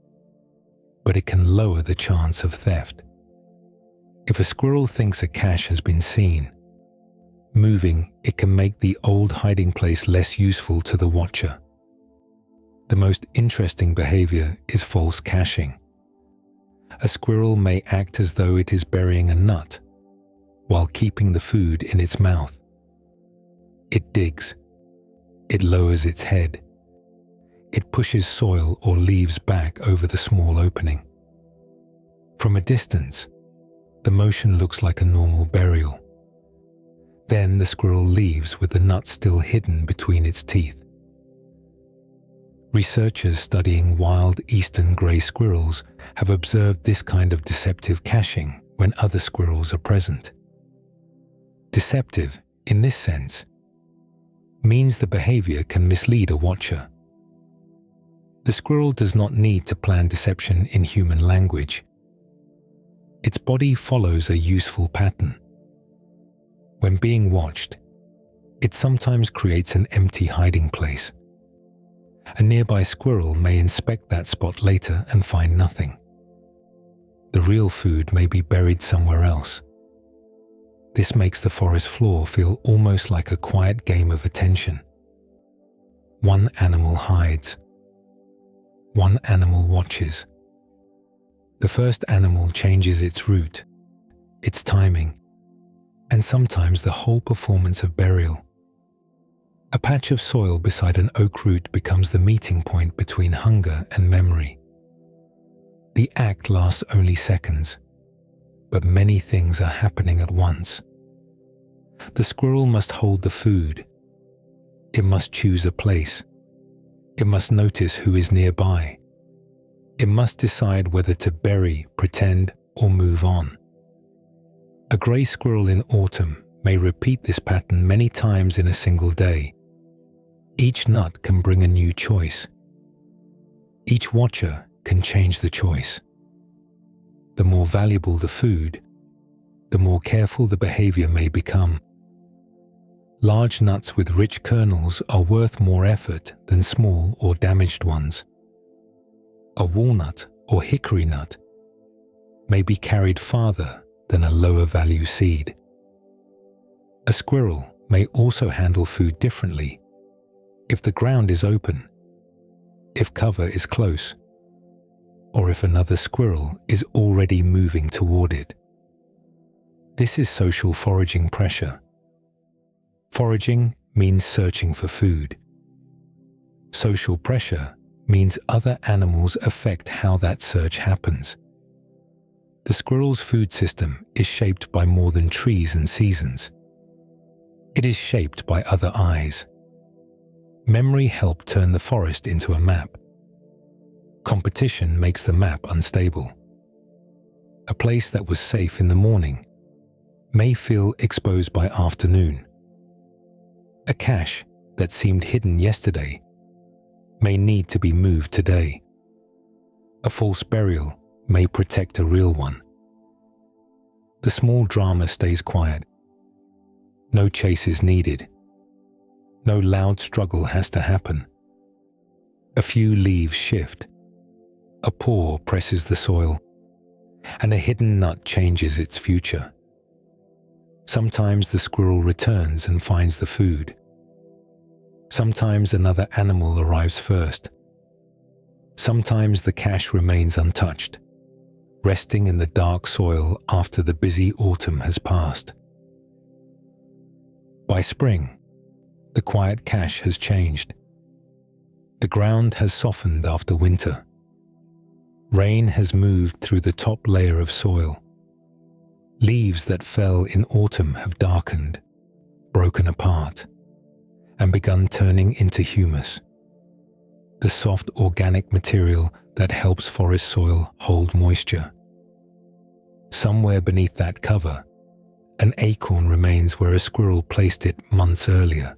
Speaker 1: but it can lower the chance of theft. If a squirrel thinks a cache has been seen, moving it can make the old hiding place less useful to the watcher. The most interesting behavior is false caching. A squirrel may act as though it is burying a nut while keeping the food in its mouth. It digs. It lowers its head. It pushes soil or leaves back over the small opening. From a distance, the motion looks like a normal burial. Then the squirrel leaves with the nut still hidden between its teeth. Researchers studying wild eastern grey squirrels have observed this kind of deceptive caching when other squirrels are present. Deceptive, in this sense, means the behavior can mislead a watcher. The squirrel does not need to plan deception in human language. Its body follows a useful pattern. When being watched, it sometimes creates an empty hiding place. A nearby squirrel may inspect that spot later and find nothing. The real food may be buried somewhere else. This makes the forest floor feel almost like a quiet game of attention. One animal hides. One animal watches. The first animal changes its route, its timing, and sometimes the whole performance of burial. A patch of soil beside an oak root becomes the meeting point between hunger and memory. The act lasts only seconds, but many things are happening at once. The squirrel must hold the food. It must choose a place. It must notice who is nearby. It must decide whether to bury, pretend, or move on. A grey squirrel in autumn may repeat this pattern many times in a single day. Each nut can bring a new choice. Each watcher can change the choice. The more valuable the food, the more careful the behavior may become. Large nuts with rich kernels are worth more effort than small or damaged ones. A walnut or hickory nut may be carried farther than a lower value seed. A squirrel may also handle food differently if the ground is open, if cover is close, or if another squirrel is already moving toward it. This is social foraging pressure. Foraging means searching for food. Social pressure means other animals affect how that search happens. The squirrel's food system is shaped by more than trees and seasons. It is shaped by other eyes. Memory helped turn the forest into a map. Competition makes the map unstable. A place that was safe in the morning may feel exposed by afternoon. A cache that seemed hidden yesterday may need to be moved today. A false burial may protect a real one. The small drama stays quiet. No chase is needed. No loud struggle has to happen. A few leaves shift. A paw presses the soil, and a hidden nut changes its future. Sometimes the squirrel returns and finds the food. Sometimes another animal arrives first. Sometimes the cache remains untouched, resting in the dark soil after the busy autumn has passed. By spring, the quiet cache has changed. The ground has softened after winter. Rain has moved through the top layer of soil. Leaves that fell in autumn have darkened, broken apart, and begun turning into humus, the soft organic material that helps forest soil hold moisture. Somewhere beneath that cover, an acorn remains where a squirrel placed it months earlier.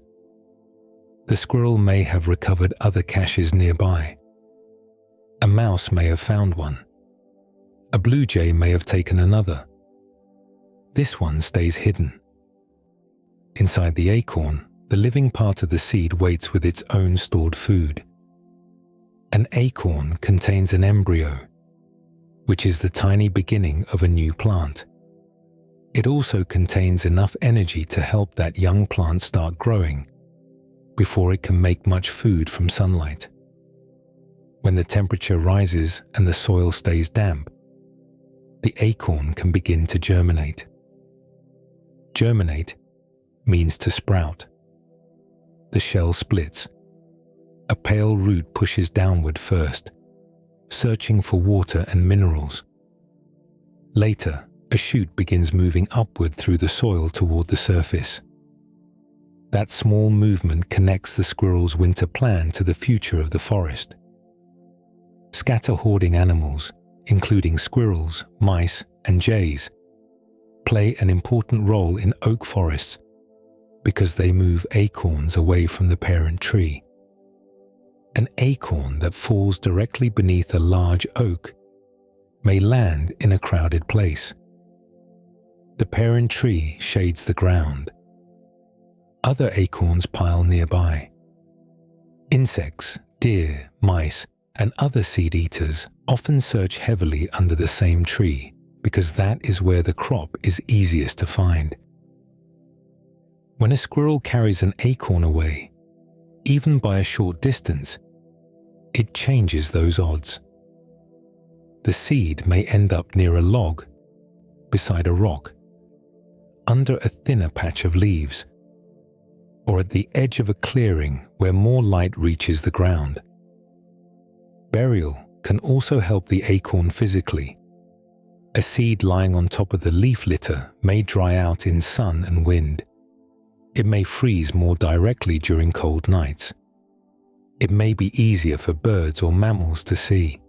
Speaker 1: The squirrel may have recovered other caches nearby. A mouse may have found one. A blue jay may have taken another. This one stays hidden. Inside the acorn, the living part of the seed waits with its own stored food. An acorn contains an embryo, which is the tiny beginning of a new plant. It also contains enough energy to help that young plant start growing before it can make much food from sunlight. When the temperature rises and the soil stays damp, the acorn can begin to germinate. Germinate means to sprout. The shell splits. A pale root pushes downward first, searching for water and minerals. Later, a shoot begins moving upward through the soil toward the surface. That small movement connects the squirrel's winter plan to the future of the forest. Scatter-hoarding animals, including squirrels, mice, and jays, play an important role in oak forests because they move acorns away from the parent tree. An acorn that falls directly beneath a large oak may land in a crowded place. The parent tree shades the ground. Other acorns pile nearby. Insects, deer, mice, and other seed eaters often search heavily under the same tree because that is where the crop is easiest to find. When a squirrel carries an acorn away, even by a short distance, it changes those odds. The seed may end up near a log, beside a rock, under a thinner patch of leaves, or at the edge of a clearing where more light reaches the ground. Burial can also help the acorn physically. A seed lying on top of the leaf litter may dry out in sun and wind. It may freeze more directly during cold nights. It may be easier for birds or mammals to see.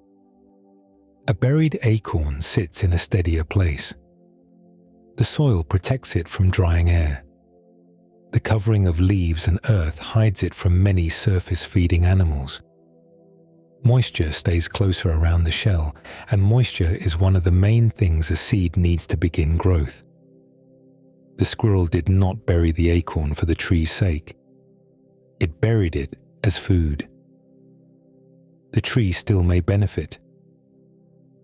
Speaker 1: A buried acorn sits in a steadier place. The soil protects it from drying air. The covering of leaves and earth hides it from many surface-feeding animals. Moisture stays closer around the shell, and moisture is one of the main things a seed needs to begin growth. The squirrel did not bury the acorn for the tree's sake. It buried it as food. The tree still may benefit.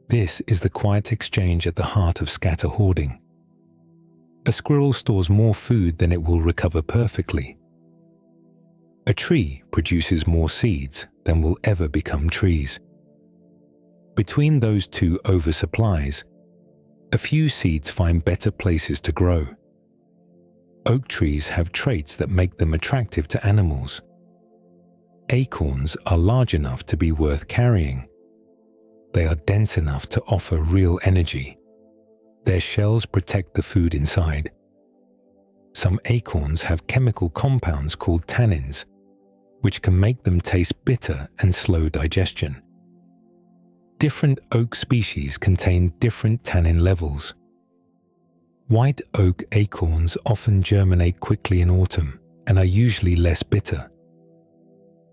Speaker 1: This is the quiet exchange at the heart of scatter-hoarding. A squirrel stores more food than it will recover perfectly. A tree produces more seeds than will ever become trees. Between those two oversupplies, a few seeds find better places to grow. Oak trees have traits that make them attractive to animals. Acorns are large enough to be worth carrying. They are dense enough to offer real energy. Their shells protect the food inside. Some acorns have chemical compounds called tannins, which can make them taste bitter and slow digestion. Different oak species contain different tannin levels. White oak acorns often germinate quickly in autumn and are usually less bitter.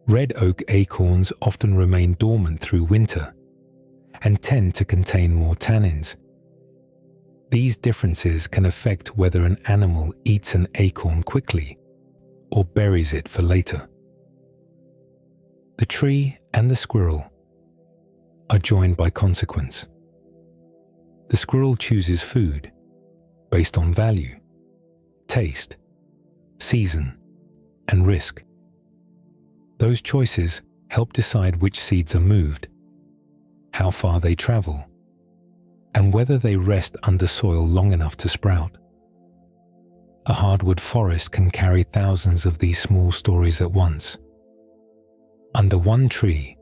Speaker 1: Red oak acorns often remain dormant through winter and tend to contain more tannins. These differences can affect whether an animal eats an acorn quickly or buries it for later. The tree and the squirrel are joined by consequence. The squirrel chooses food based on value, taste, season, and risk. Those choices help decide which seeds are moved, how far they travel, and whether they rest under soil long enough to sprout. A hardwood forest can carry thousands of these small stories at once. Under one tree,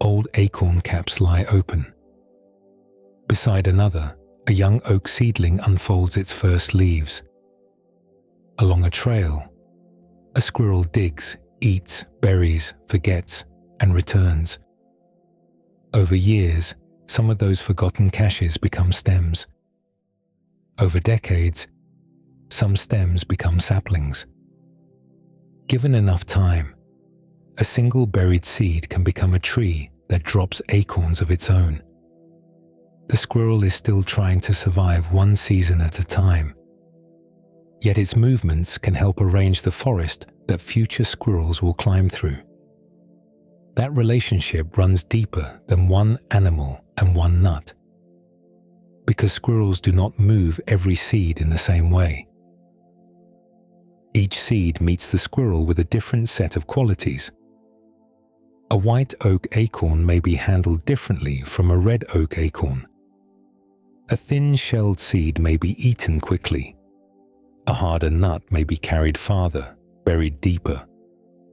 Speaker 1: old acorn caps lie open. Beside another, a young oak seedling unfolds its first leaves. Along a trail, a squirrel digs, eats, buries, forgets, and returns. Over years, some of those forgotten caches become stems. Over decades, some stems become saplings. Given enough time, a single buried seed can become a tree that drops acorns of its own. The squirrel is still trying to survive one season at a time. Yet its movements can help arrange the forest that future squirrels will climb through. That relationship runs deeper than one animal and one nut, because squirrels do not move every seed in the same way. Each seed meets the squirrel with a different set of qualities. A white oak acorn may be handled differently from a red oak acorn. A thin-shelled seed may be eaten quickly. A harder nut may be carried farther, buried deeper,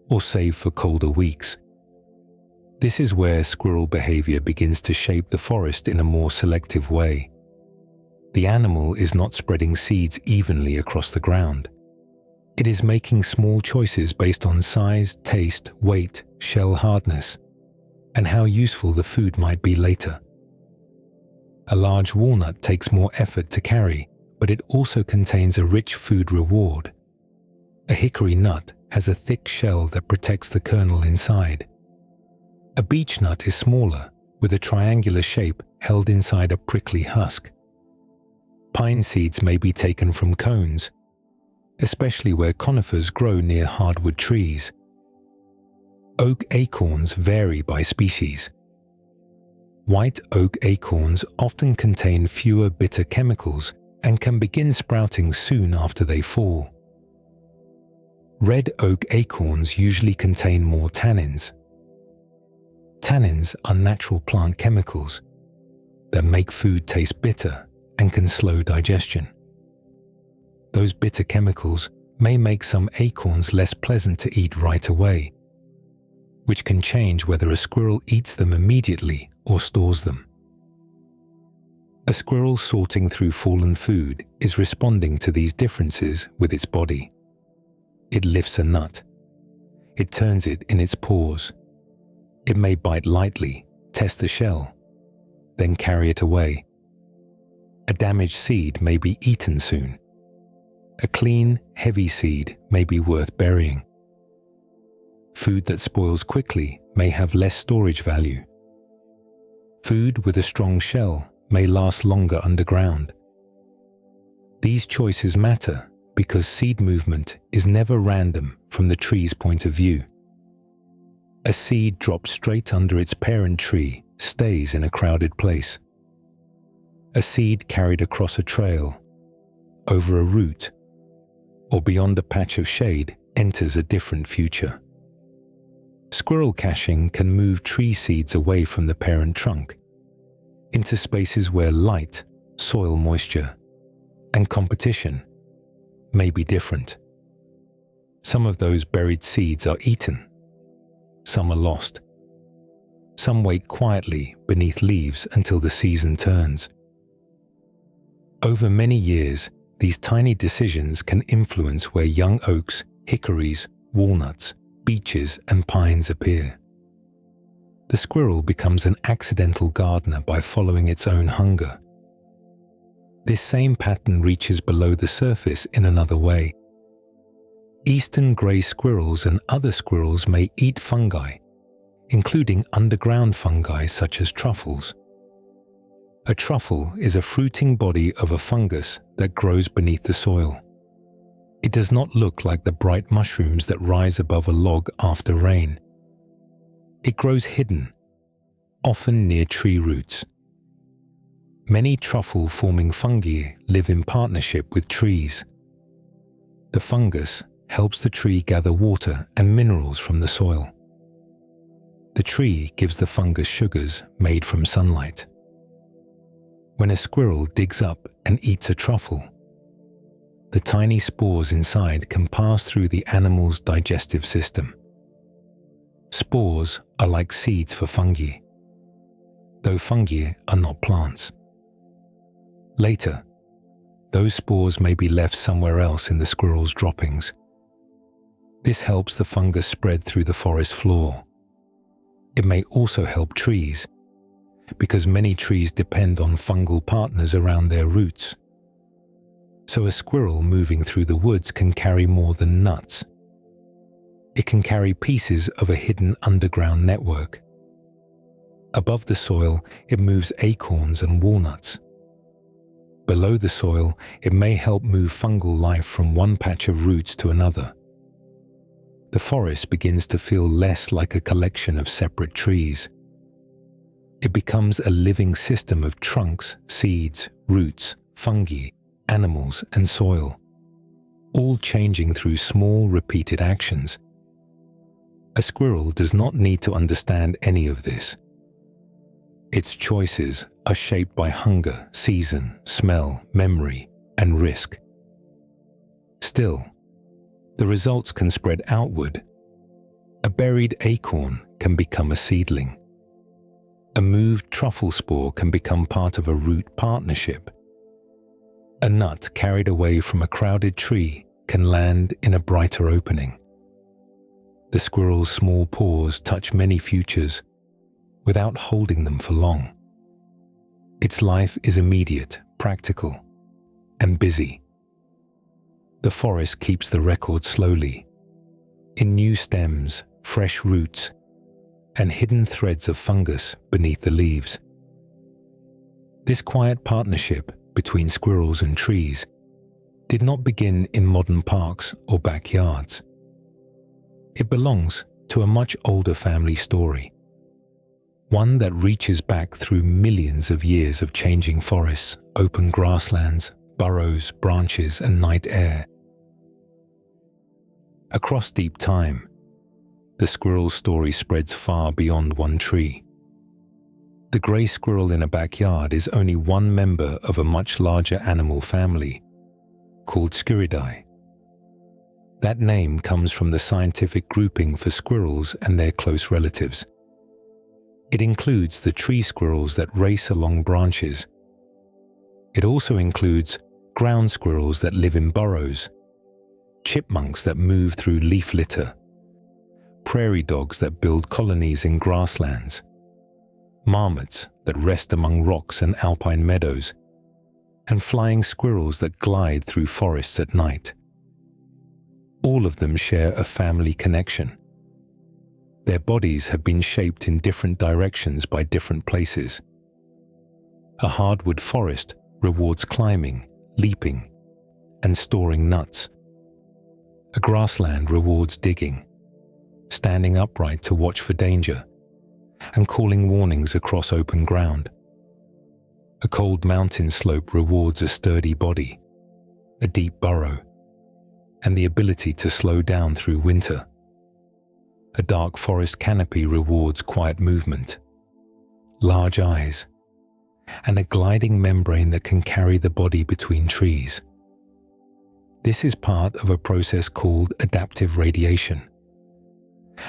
Speaker 1: or saved for colder weeks. This is where squirrel behavior begins to shape the forest in a more selective way. The animal is not spreading seeds evenly across the ground. It is making small choices based on size, taste, weight, shell hardness, and how useful the food might be later. A large walnut takes more effort to carry, but it also contains a rich food reward. A hickory nut has a thick shell that protects the kernel inside. A beech nut is smaller, with a triangular shape held inside a prickly husk. Pine seeds may be taken from cones, especially where conifers grow near hardwood trees. Oak acorns vary by species. White oak acorns often contain fewer bitter chemicals and can begin sprouting soon after they fall. red oak acorns usually contain more tannins. Tannins are natural plant chemicals that make food taste bitter and can slow digestion. Those bitter chemicals may make some acorns less pleasant to eat right away, which can change whether a squirrel eats them immediately or stores them. A squirrel sorting through fallen food is responding to these differences with its body. It lifts a nut. It turns it in its paws. It may bite lightly, test the shell, then carry it away. A damaged seed may be eaten soon. A clean, heavy seed may be worth burying. Food that spoils quickly may have less storage value. Food with a strong shell may last longer underground. These choices matter because seed movement is never random from the tree's point of view. A seed dropped straight under its parent tree stays in a crowded place. A seed carried across a trail, over a root, or beyond a patch of shade enters a different future. Squirrel caching can move tree seeds away from the parent trunk into spaces where light, soil moisture, and competition may be different. Some of those buried seeds are eaten. Some are lost. Some wait quietly beneath leaves until the season turns. Over many years, these tiny decisions can influence where young oaks, hickories, walnuts, beeches, and pines appear. The squirrel becomes an accidental gardener by following its own hunger. This same pattern reaches below the surface in another way. Eastern grey squirrels and other squirrels may eat fungi, including underground fungi such as truffles. A truffle is a fruiting body of a fungus that grows beneath the soil. It does not look like the bright mushrooms that rise above a log after rain. It grows hidden, often near tree roots. Many truffle-forming fungi live in partnership with trees. The fungus helps the tree gather water and minerals from the soil. The tree gives the fungus sugars made from sunlight. When a squirrel digs up and eats a truffle, the tiny spores inside can pass through the animal's digestive system. Spores are like seeds for fungi, though fungi are not plants. Later, those spores may be left somewhere else in the squirrel's droppings. This helps the fungus spread through the forest floor. It may also help trees, because many trees depend on fungal partners around their roots. So a squirrel moving through the woods can carry more than nuts. It can carry pieces of a hidden underground network. Above the soil, it moves acorns and walnuts. Below the soil, it may help move fungal life from one patch of roots to another. The forest begins to feel less like a collection of separate trees. It becomes a living system of trunks, seeds, roots, fungi, animals, and soil, all changing through small, repeated actions. A squirrel does not need to understand any of this. Its choices are shaped by hunger, season, smell, memory, and risk. Still, the results can spread outward. A buried acorn can become a seedling. A moved truffle spore can become part of a root partnership. A nut carried away from a crowded tree can land in a brighter opening. The squirrel's small paws touch many futures without holding them for long. Its life is immediate, practical, and busy. The forest keeps the record slowly, in new stems, fresh roots, and hidden threads of fungus beneath the leaves. This quiet partnership between squirrels and trees did not begin in modern parks or backyards. It belongs to a much older family story, one that reaches back through millions of years of changing forests, open grasslands, burrows, branches, and night air. Across deep time, the squirrel's story spreads far beyond one tree. The grey squirrel in a backyard is only one member of a much larger animal family called Squirridae. That name comes from the scientific grouping for squirrels and their close relatives. It includes the tree squirrels that race along branches. It also includes ground squirrels that live in burrows, chipmunks that move through leaf litter, prairie dogs that build colonies in grasslands, marmots that rest among rocks and alpine meadows, and flying squirrels that glide through forests at night. All of them share a family connection. Their bodies have been shaped in different directions by different places. A hardwood forest rewards climbing, leaping, and storing nuts. A grassland rewards digging, standing upright to watch for danger, and calling warnings across open ground. A cold mountain slope rewards a sturdy body, a deep burrow, and the ability to slow down through winter. A dark forest canopy rewards quiet movement, large eyes, and a gliding membrane that can carry the body between trees. This is part of a process called adaptive radiation.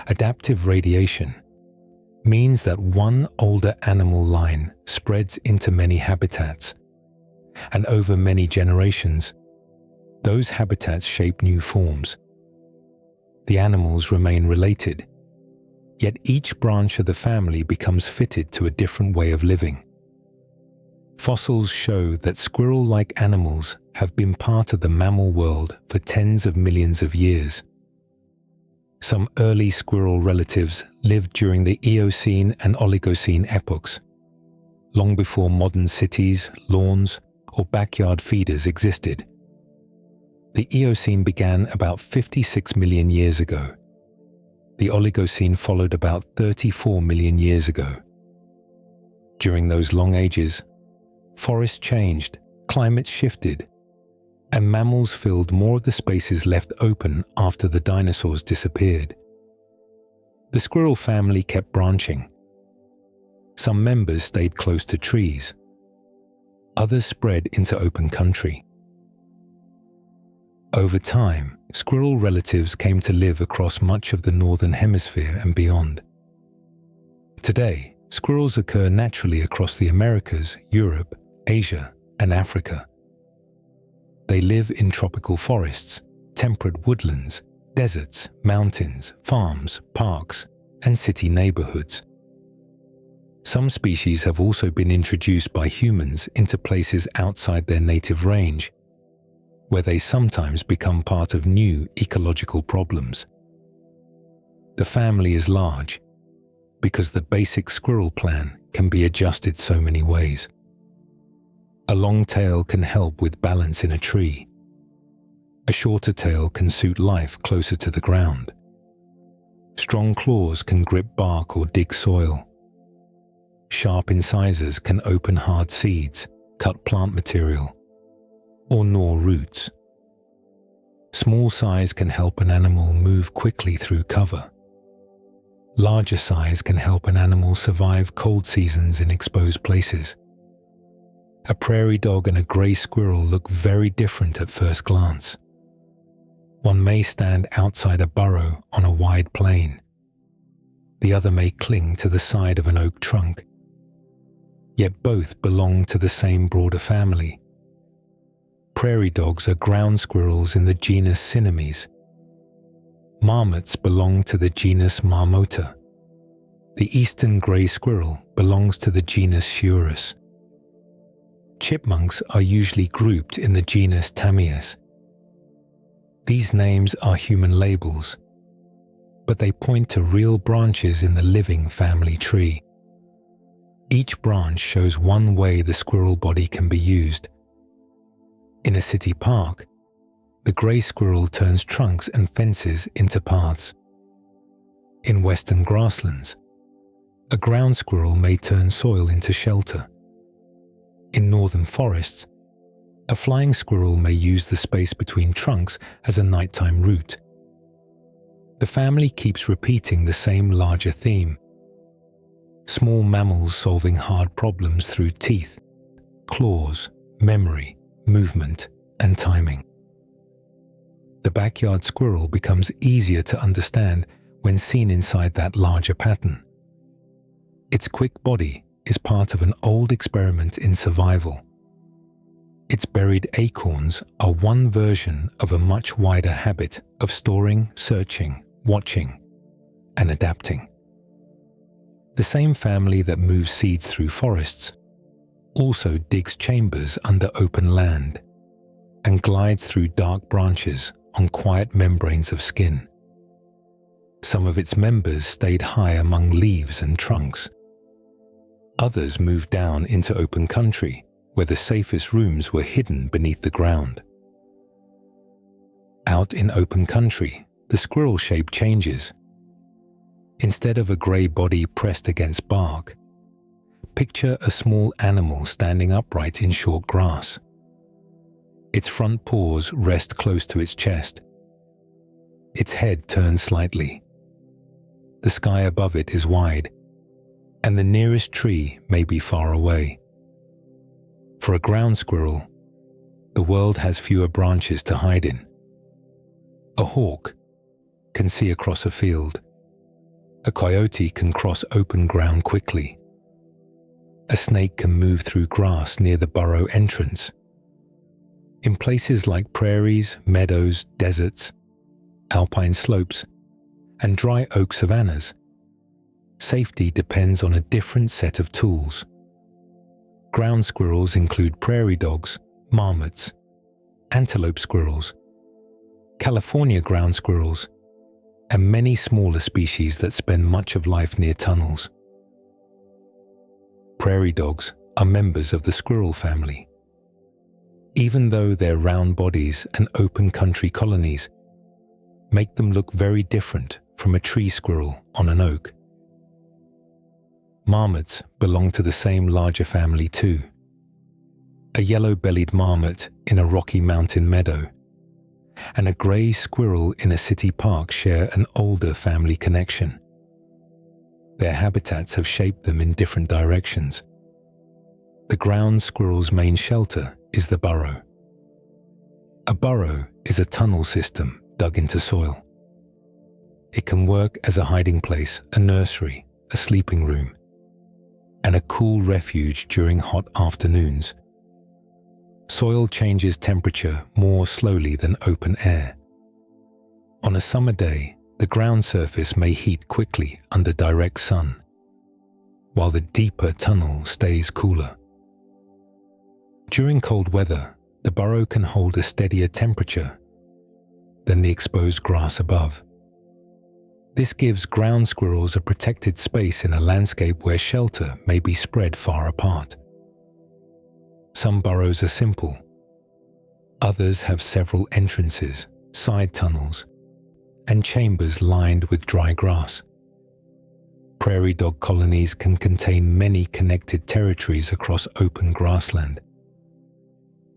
Speaker 1: Adaptive radiation means that one older animal line spreads into many habitats, and over many generations, those habitats shape new forms. The animals remain related, yet each branch of the family becomes fitted to a different way of living. Fossils show that squirrel-like animals have been part of the mammal world for tens of millions of years. Some early squirrel relatives lived during the Eocene and Oligocene epochs, long before modern cities, lawns, or backyard feeders existed. The Eocene began about 56 million years ago. The Oligocene followed about 34 million years ago. During those long ages, forests changed, climates shifted, and mammals filled more of the spaces left open after the dinosaurs disappeared. The squirrel family kept branching. Some members stayed close to trees. Others spread into open country. Over time, squirrel relatives came to live across much of the northern hemisphere and beyond. Today, squirrels occur naturally across the Americas, Europe, Asia, and Africa. They live in tropical forests, temperate woodlands, deserts, mountains, farms, parks, and city neighborhoods. Some species have also been introduced by humans into places outside their native range, where they sometimes become part of new ecological problems. The family is large because the basic squirrel plan can be adjusted so many ways. A long tail can help with balance in a tree. A shorter tail can suit life closer to the ground. Strong claws can grip bark or dig soil. Sharp incisors can open hard seeds, cut plant material, or gnaw roots. Small size can help an animal move quickly through cover. Larger size can help an animal survive cold seasons in exposed places. A prairie dog and a grey squirrel look very different at first glance. One may stand outside a burrow on a wide plain. The other may cling to the side of an oak trunk. Yet both belong to the same broader family. Prairie dogs are ground squirrels in the genus Cynomys. Marmots belong to the genus Marmota. The eastern grey squirrel belongs to the genus Sciurus. Chipmunks are usually grouped in the genus Tamias. These names are human labels, but they point to real branches in the living family tree. Each branch shows one way the squirrel body can be used. In a city park, the grey squirrel turns trunks and fences into paths. In western grasslands, a ground squirrel may turn soil into shelter. In northern forests, a flying squirrel may use the space between trunks as a nighttime route. The family keeps repeating the same larger theme. Small mammals solving hard problems through teeth, claws, memory, movement, and timing. The backyard squirrel becomes easier to understand when seen inside that larger pattern. Its quick body is part of an old experiment in survival. Its buried acorns are one version of a much wider habit of storing, searching, watching, and adapting. The same family that moves seeds through forests also digs chambers under open land and glides through dark branches on quiet membranes of skin. Some of its members stayed high among leaves and trunks. Others moved down into open country where the safest rooms were hidden beneath the ground. Out in open country, the squirrel shape changes. Instead of a grey body pressed against bark, picture a small animal standing upright in short grass. Its front paws rest close to its chest. Its head turns slightly. The sky above it is wide, and the nearest tree may be far away. For a ground squirrel, the world has fewer branches to hide in. A hawk can see across a field. A coyote can cross open ground quickly. A snake can move through grass near the burrow entrance. In places like prairies, meadows, deserts, alpine slopes, and dry oak savannas, safety depends on a different set of tools. Ground squirrels include prairie dogs, marmots, antelope squirrels, California ground squirrels, and many smaller species that spend much of life near tunnels. Prairie dogs are members of the squirrel family. Even though their round bodies and open country colonies make them look very different from a tree squirrel on an oak. Marmots belong to the same larger family too. A yellow-bellied marmot in a rocky mountain meadow and a grey squirrel in a city park share an older family connection. Their habitats have shaped them in different directions. The ground squirrel's main shelter is the burrow. A burrow is a tunnel system dug into soil. It can work as a hiding place, a nursery, a sleeping room, and a cool refuge during hot afternoons. Soil changes temperature more slowly than open air. On a summer day, the ground surface may heat quickly under direct sun, while the deeper tunnel stays cooler. During cold weather, the burrow can hold a steadier temperature than the exposed grass above. This gives ground squirrels a protected space in a landscape where shelter may be spread far apart. Some burrows are simple. Others have several entrances, side tunnels, and chambers lined with dry grass. Prairie dog colonies can contain many connected territories across open grassland.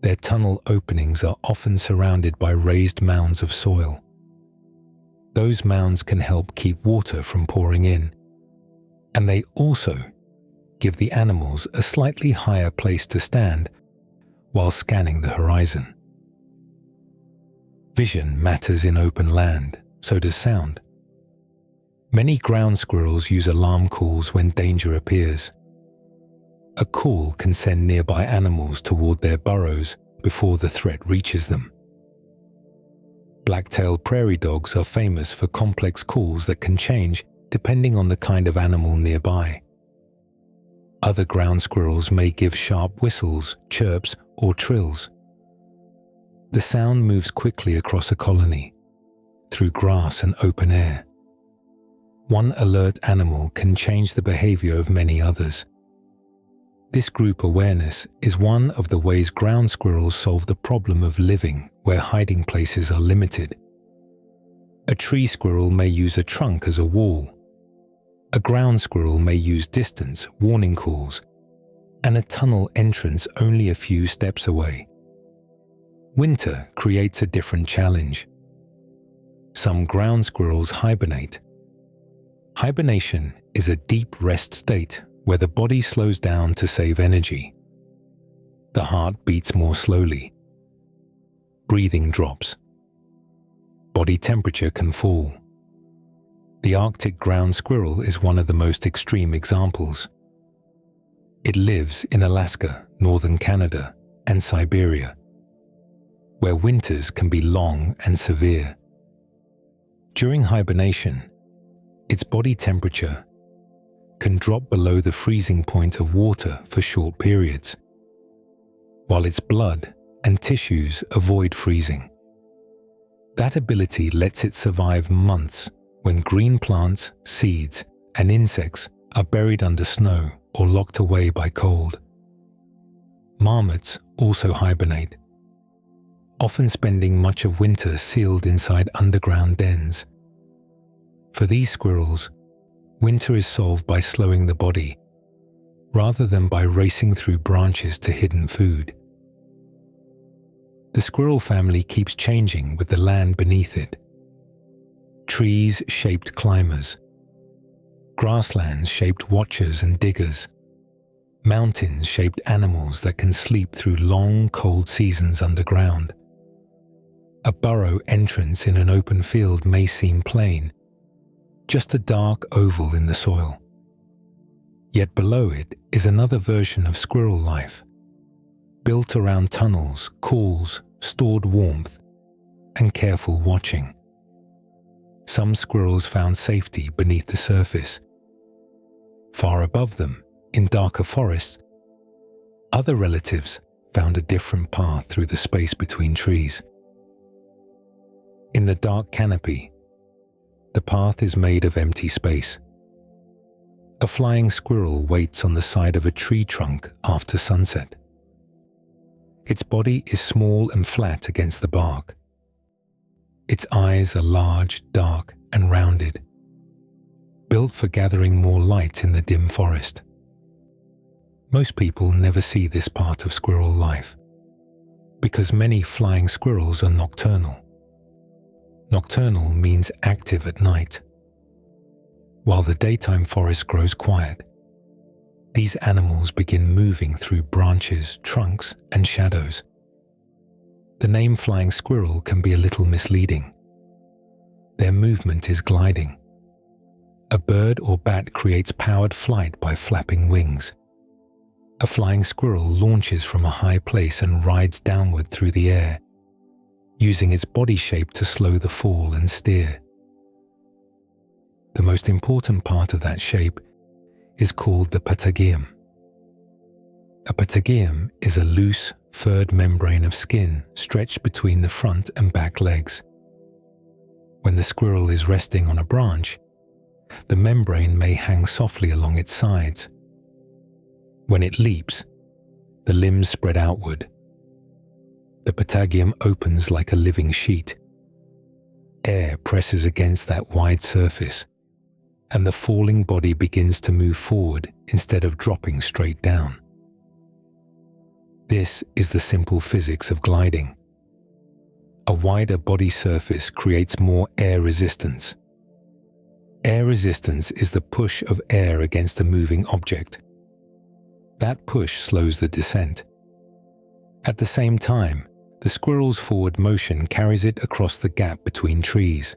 Speaker 1: Their tunnel openings are often surrounded by raised mounds of soil. Those mounds can help keep water from pouring in, and they also give the animals a slightly higher place to stand while scanning the horizon. Vision matters in open land, so does sound. Many ground squirrels use alarm calls when danger appears. A call can send nearby animals toward their burrows before the threat reaches them. Black-tailed prairie dogs are famous for complex calls that can change depending on the kind of animal nearby. Other ground squirrels may give sharp whistles, chirps, or trills. The sound moves quickly across a colony, through grass and open air. One alert animal can change the behavior of many others. This group awareness is one of the ways ground squirrels solve the problem of living where hiding places are limited. A tree squirrel may use a trunk as a wall. A ground squirrel may use distance, warning calls, and a tunnel entrance only a few steps away. Winter creates a different challenge. some ground squirrels hibernate. Hibernation is a deep rest state where the body slows down to save energy. The heart beats more slowly. Breathing drops. Body temperature can fall. The Arctic ground squirrel is one of the most extreme examples. It lives in Alaska, northern Canada, and Siberia, where winters can be long and severe. During hibernation, its body temperature can drop below the freezing point of water for short periods, while its blood and tissues avoid freezing. That ability lets it survive months when green plants, seeds, and insects are buried under snow or locked away by cold. Marmots also hibernate, often spending much of winter sealed inside underground dens. For these squirrels, winter is solved by slowing the body, rather than by racing through branches to hidden food. The squirrel family keeps changing with the land beneath it. Trees shaped climbers, grasslands shaped watchers and diggers, mountains shaped animals that can sleep through long, cold seasons underground. A burrow entrance in an open field may seem plain, just a dark oval in the soil. Yet below it is another version of squirrel life, built around tunnels, calls, stored warmth, and careful watching. Some squirrels found safety beneath the surface. Far above them, in darker forests, other relatives found a different path through the space between trees. In the dark canopy, the path is made of empty space. A flying squirrel waits on the side of a tree trunk after sunset. Its body is small and flat against the bark. Its eyes are large, dark, and rounded, built for gathering more light in the dim forest. Most people never see this part of squirrel life, because many flying squirrels are nocturnal. Nocturnal means active at night. While the daytime forest grows quiet, these animals begin moving through branches, trunks, and shadows. The name flying squirrel can be a little misleading. Their movement is gliding. A bird or bat creates powered flight by flapping wings. A flying squirrel launches from a high place and rides downward through the air, using its body shape to slow the fall and steer. The most important part of that shape is called the patagium. A patagium is a loose, furred membrane of skin stretched between the front and back legs. When the squirrel is resting on a branch, the membrane may hang softly along its sides. When it leaps, the limbs spread outward. The patagium opens like a living sheet. Air presses against that wide surface, and the falling body begins to move forward instead of dropping straight down. This is the simple physics of gliding. A wider body surface creates more air resistance. Air resistance is the push of air against a moving object. That push slows the descent. At the same time, the squirrel's forward motion carries it across the gap between trees.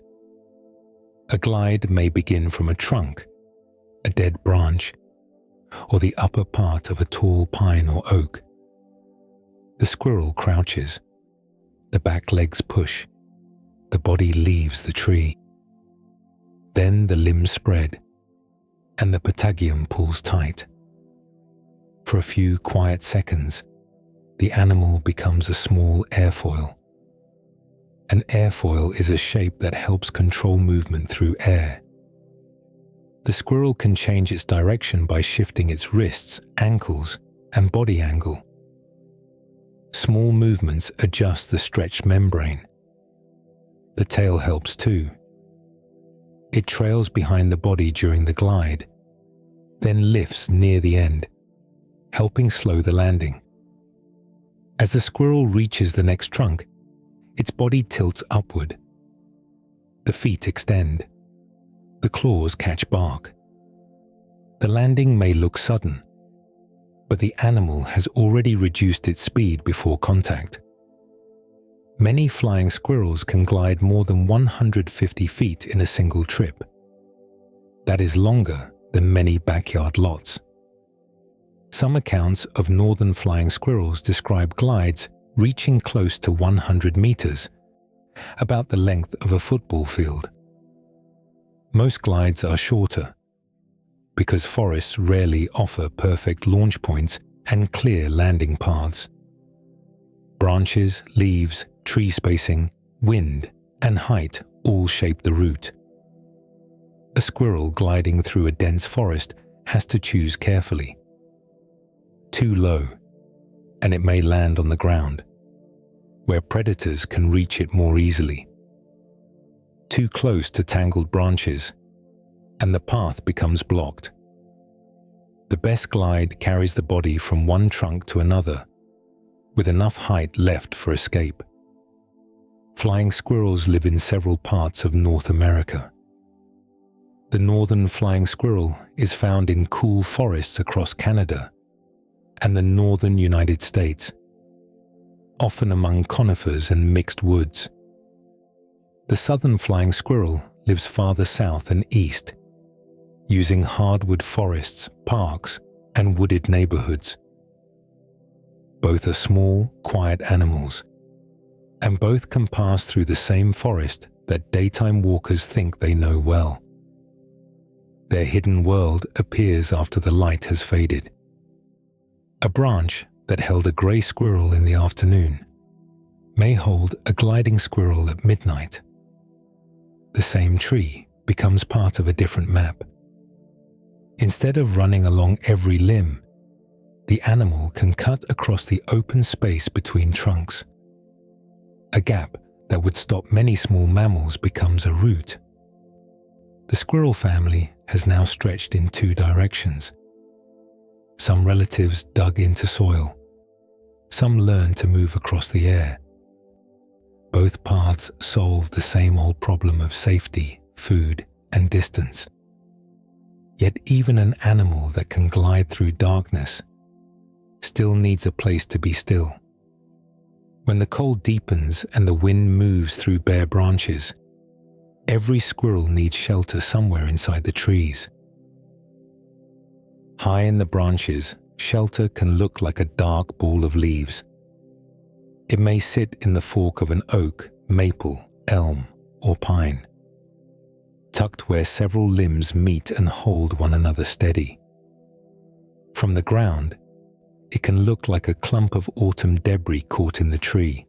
Speaker 1: A glide may begin from a trunk, a dead branch, or the upper part of a tall pine or oak. The squirrel crouches. The back legs push. The body leaves the tree. Then the limbs spread, and the patagium pulls tight. For a few quiet seconds, the animal becomes a small airfoil. An airfoil is a shape that helps control movement through air. The squirrel can change its direction by shifting its wrists, ankles, and body angle. Small movements adjust the stretched membrane. The tail helps too. It trails behind the body during the glide, then lifts near the end, helping slow the landing. As the squirrel reaches the next trunk, its body tilts upward. The feet extend. The claws catch bark. The landing may look sudden, but the animal has already reduced its speed before contact. Many flying squirrels can glide more than 150 feet in a single trip. That is longer than many backyard lots. Some accounts of northern flying squirrels describe glides reaching close to 100 meters, about the length of a football field. Most glides are shorter, because forests rarely offer perfect launch points and clear landing paths. Branches, leaves, tree spacing, wind, and height all shape the route. A squirrel gliding through a dense forest has to choose carefully. Too low, and it may land on the ground, where predators can reach it more easily. Too close to tangled branches, and the path becomes blocked. The best glide carries the body from one trunk to another, with enough height left for escape. Flying squirrels live in several parts of North America. The northern flying squirrel is found in cool forests across Canada and the northern United States, often among conifers and mixed woods. The southern flying squirrel lives farther south and east, using hardwood forests, parks, and wooded neighborhoods. Both are small, quiet animals, and both can pass through the same forest that daytime walkers think they know well. Their hidden world appears after the light has faded. A branch that held a gray squirrel in the afternoon may hold a gliding squirrel at midnight. The same tree becomes part of a different map. Instead of running along every limb, the animal can cut across the open space between trunks. A gap that would stop many small mammals becomes a route. The squirrel family has now stretched in two directions. Some relatives dug into soil. Some learned to move across the air. Both paths solve the same old problem of safety, food, and distance. Yet even an animal that can glide through darkness still needs a place to be still. When the cold deepens and the wind moves through bare branches, every squirrel needs shelter somewhere inside the trees. High in the branches, shelter can look like a dark ball of leaves. It may sit in the fork of an oak, maple, elm, or pine, tucked where several limbs meet and hold one another steady. From the ground, it can look like a clump of autumn debris caught in the tree.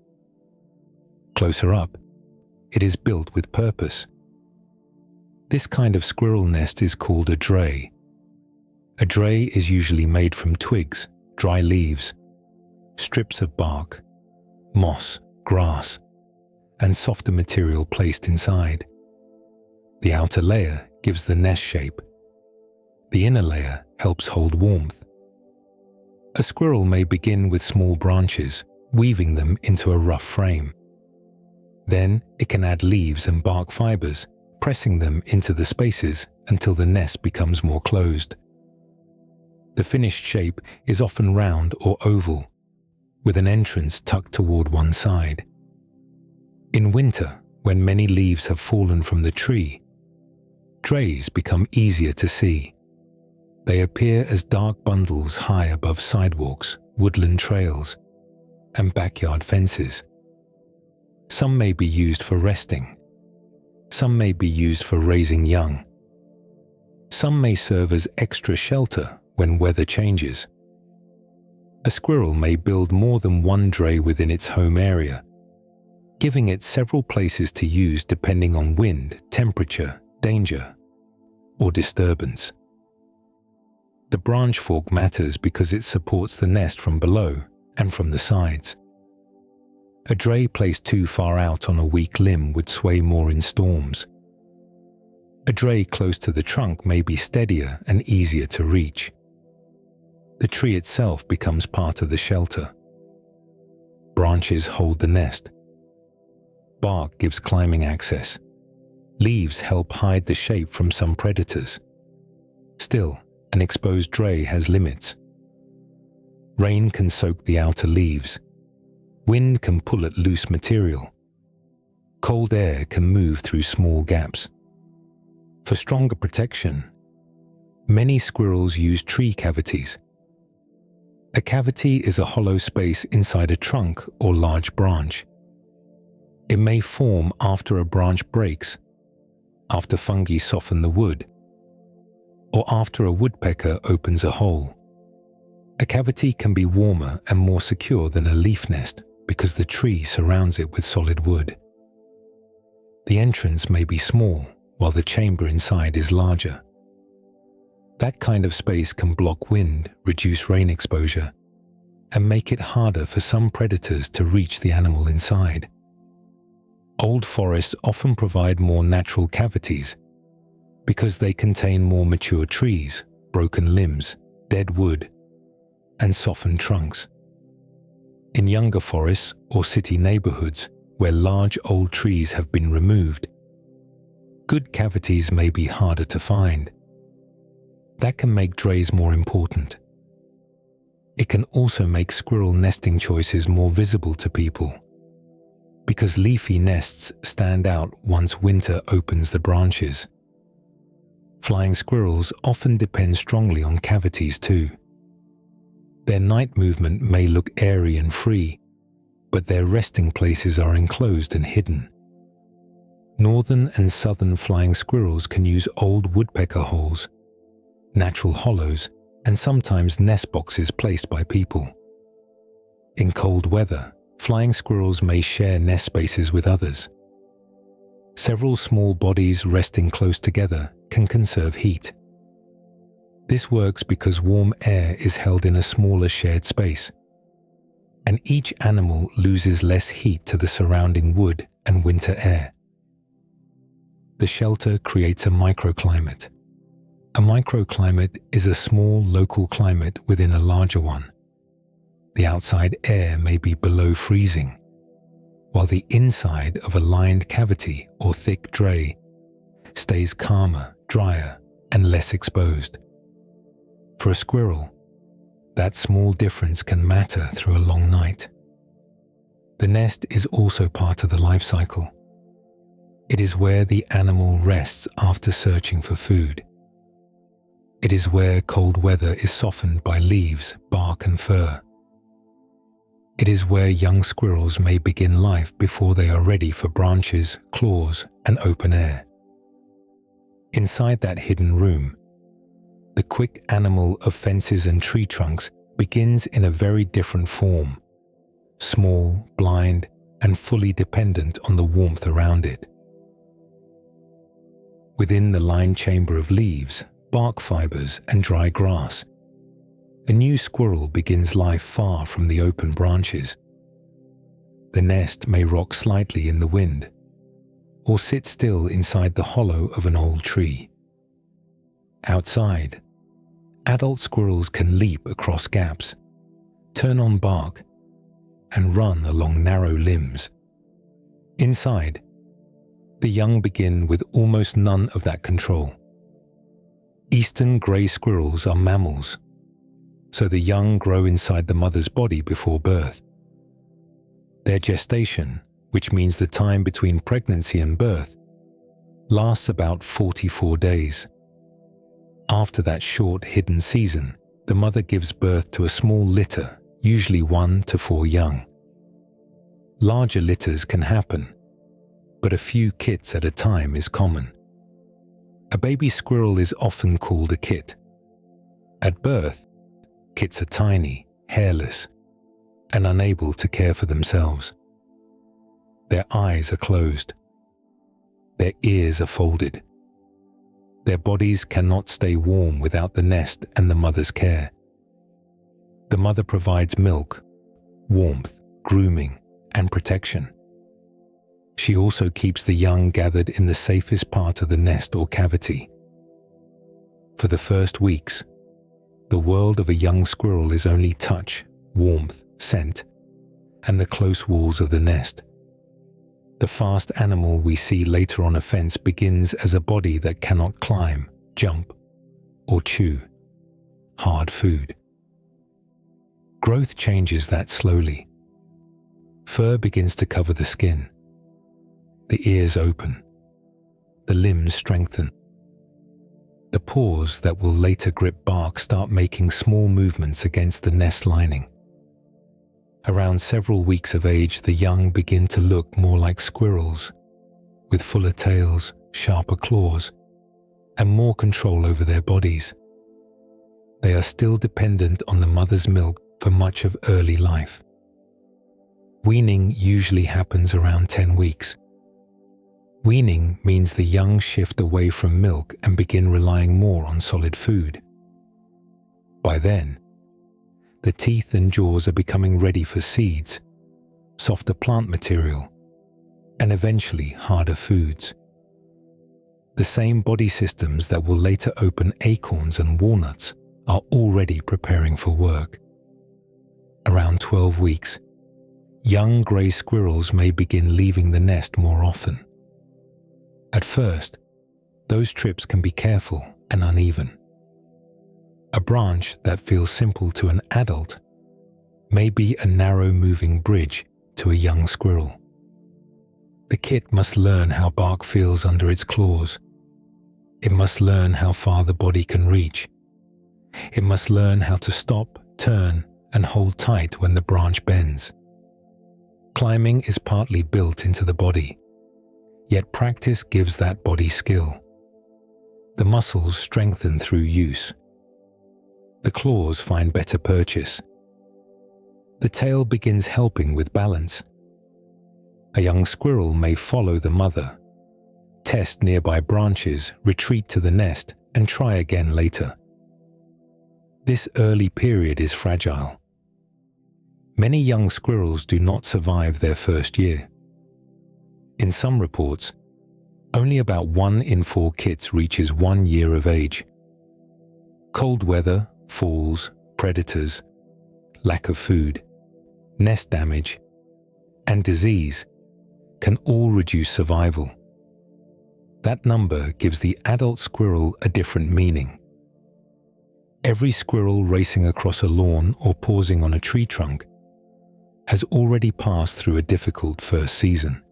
Speaker 1: Closer up, it is built with purpose. This kind of squirrel nest is called a dray. A dray is usually made from twigs, dry leaves, strips of bark, moss, grass, and softer material placed inside. The outer layer gives the nest shape. The inner layer helps hold warmth. A squirrel may begin with small branches, weaving them into a rough frame. Then it can add leaves and bark fibers, pressing them into the spaces until the nest becomes more closed. The finished shape is often round or oval, with an entrance tucked toward one side. In winter, when many leaves have fallen from the tree, drays become easier to see. They appear as dark bundles high above sidewalks, woodland trails, and backyard fences. Some may be used for resting. Some may be used for raising young. Some may serve as extra shelter when weather changes. A squirrel may build more than one dray within its home area, giving it several places to use depending on wind, temperature, danger, or disturbance. The branch fork matters because it supports the nest from below and from the sides. A dray placed too far out on a weak limb would sway more in storms. A dray close to the trunk may be steadier and easier to reach. The tree itself becomes part of the shelter. Branches hold the nest. Bark gives climbing access. Leaves help hide the shape from some predators. Still, an exposed tray has limits. Rain can soak the outer leaves. Wind can pull at loose material. Cold air can move through small gaps. For stronger protection, many squirrels use tree cavities. A cavity is a hollow space inside a trunk or large branch. It may form after a branch breaks, after fungi soften the wood, or after a woodpecker opens a hole. A cavity can be warmer and more secure than a leaf nest because the tree surrounds it with solid wood. The entrance may be small, while the chamber inside is larger. That kind of space can block wind, reduce rain exposure, and make it harder for some predators to reach the animal inside. Old forests often provide more natural cavities because they contain more mature trees, broken limbs, dead wood, and softened trunks. In younger forests or city neighborhoods where large old trees have been removed, good cavities may be harder to find. That can make drays more important. It can also make squirrel nesting choices more visible to people, because leafy nests stand out once winter opens the branches. Flying squirrels often depend strongly on cavities too. Their night movement may look airy and free, but their resting places are enclosed and hidden. Northern and southern flying squirrels can use old woodpecker holes, natural hollows, and sometimes nest boxes placed by people. In cold weather, flying squirrels may share nest spaces with others. Several small bodies resting close together can conserve heat. This works because warm air is held in a smaller shared space, and each animal loses less heat to the surrounding wood and winter air. The shelter creates a microclimate. A microclimate is a small local climate within a larger one. The outside air may be below freezing, while the inside of a lined cavity or thick dray stays calmer, drier, and less exposed. For a squirrel, that small difference can matter through a long night. The nest is also part of the life cycle. It is where the animal rests after searching for food. It is where cold weather is softened by leaves, bark, and fur. It is where young squirrels may begin life before they are ready for branches, claws, and open air. Inside that hidden room, the quick animal of fences and tree trunks begins in a very different form, small, blind, and fully dependent on the warmth around it. Within the lined chamber of leaves, bark fibers, and dry grass, a new squirrel begins life far from the open branches. The nest may rock slightly in the wind, or sit still inside the hollow of an old tree. Outside, adult squirrels can leap across gaps, turn on bark, and run along narrow limbs. Inside, the young begin with almost none of that control. Eastern grey squirrels are mammals, so the young grow inside the mother's body before birth. Their gestation, which means the time between pregnancy and birth, lasts about 44 days. After that short hidden season, the mother gives birth to a small litter, usually 1 to 4 young. Larger litters can happen, but a few kits at a time is common. A baby squirrel is often called a kit. At birth, kits are tiny, hairless, and unable to care for themselves. Their eyes are closed. Their ears are folded. Their bodies cannot stay warm without the nest and the mother's care. The mother provides milk, warmth, grooming, and protection. She also keeps the young gathered in the safest part of the nest or cavity. For the first weeks, the world of a young squirrel is only touch, warmth, scent, and the close walls of the nest. The fast animal we see later on a fence begins as a body that cannot climb, jump, or chew hard food. Growth changes that slowly. Fur begins to cover the skin. The ears open. The limbs strengthen. The paws that will later grip bark start making small movements against the nest lining. Around several weeks of age, the young begin to look more like squirrels, with fuller tails, sharper claws, and more control over their bodies. They are still dependent on the mother's milk for much of early life. Weaning usually happens around 10 weeks. Weaning means the young shift away from milk and begin relying more on solid food. By then, the teeth and jaws are becoming ready for seeds, softer plant material, and eventually harder foods. The same body systems that will later open acorns and walnuts are already preparing for work. Around 12 weeks, young grey squirrels may begin leaving the nest more often. At first, those trips can be careful and uneven. A branch that feels simple to an adult may be a narrow moving bridge to a young squirrel. The kit must learn how bark feels under its claws. It must learn how far the body can reach. It must learn how to stop, turn, and hold tight when the branch bends. Climbing is partly built into the body, yet practice gives that body skill. The muscles strengthen through use. The claws find better purchase. The tail begins helping with balance. A young squirrel may follow the mother, test nearby branches, retreat to the nest, and try again later. This early period is fragile. Many young squirrels do not survive their first year. In some reports, only about 1 in 4 kits reaches 1 year of age. Cold weather, falls, predators, lack of food, nest damage, and disease can all reduce survival. That number gives the adult squirrel a different meaning. Every squirrel racing across a lawn or pausing on a tree trunk has already passed through a difficult first season.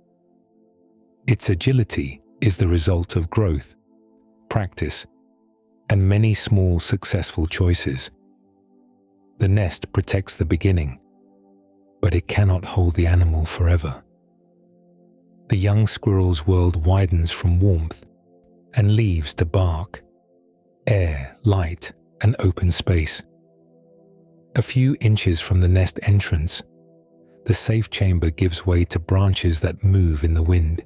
Speaker 1: Its agility is the result of growth, practice, and many small successful choices. The nest protects the beginning, but it cannot hold the animal forever. The young squirrel's world widens from warmth and leaves to bark, air, light, and open space. A few inches from the nest entrance, the safe chamber gives way to branches that move in the wind.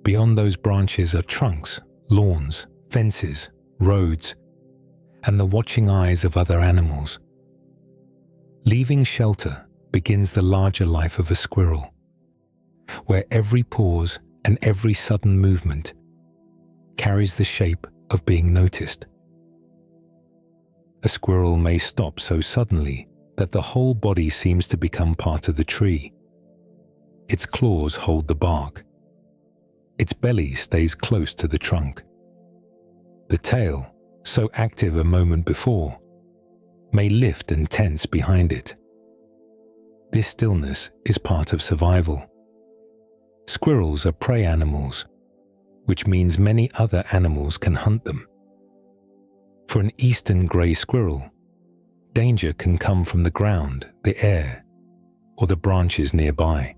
Speaker 1: Beyond those branches are trunks, lawns, fences, roads, and the watching eyes of other animals. Leaving shelter begins the larger life of a squirrel, where every pause and every sudden movement carries the shape of being noticed. A squirrel may stop so suddenly that the whole body seems to become part of the tree. Its claws hold the bark. Its belly stays close to the trunk. The tail, so active a moment before, may lift and tense behind it. This stillness is part of survival. Squirrels are prey animals, which means many other animals can hunt them. For an eastern grey squirrel, danger can come from the ground, the air, or the branches nearby.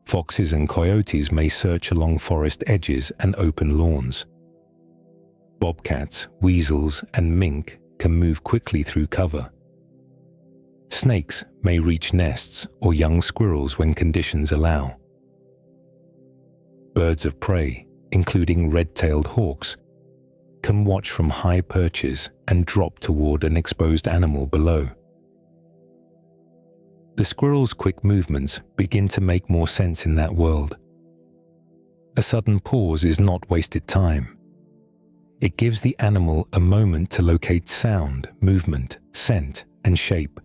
Speaker 1: Foxes and coyotes may search along forest edges and open lawns. Bobcats, weasels, and mink can move quickly through cover. Snakes may reach nests or young squirrels when conditions allow. Birds of prey, including red-tailed hawks, can watch from high perches and drop toward an exposed animal below. The squirrel's quick movements begin to make more sense in that world. A sudden pause is not wasted time. It gives the animal a moment to locate sound, movement, scent, and shape.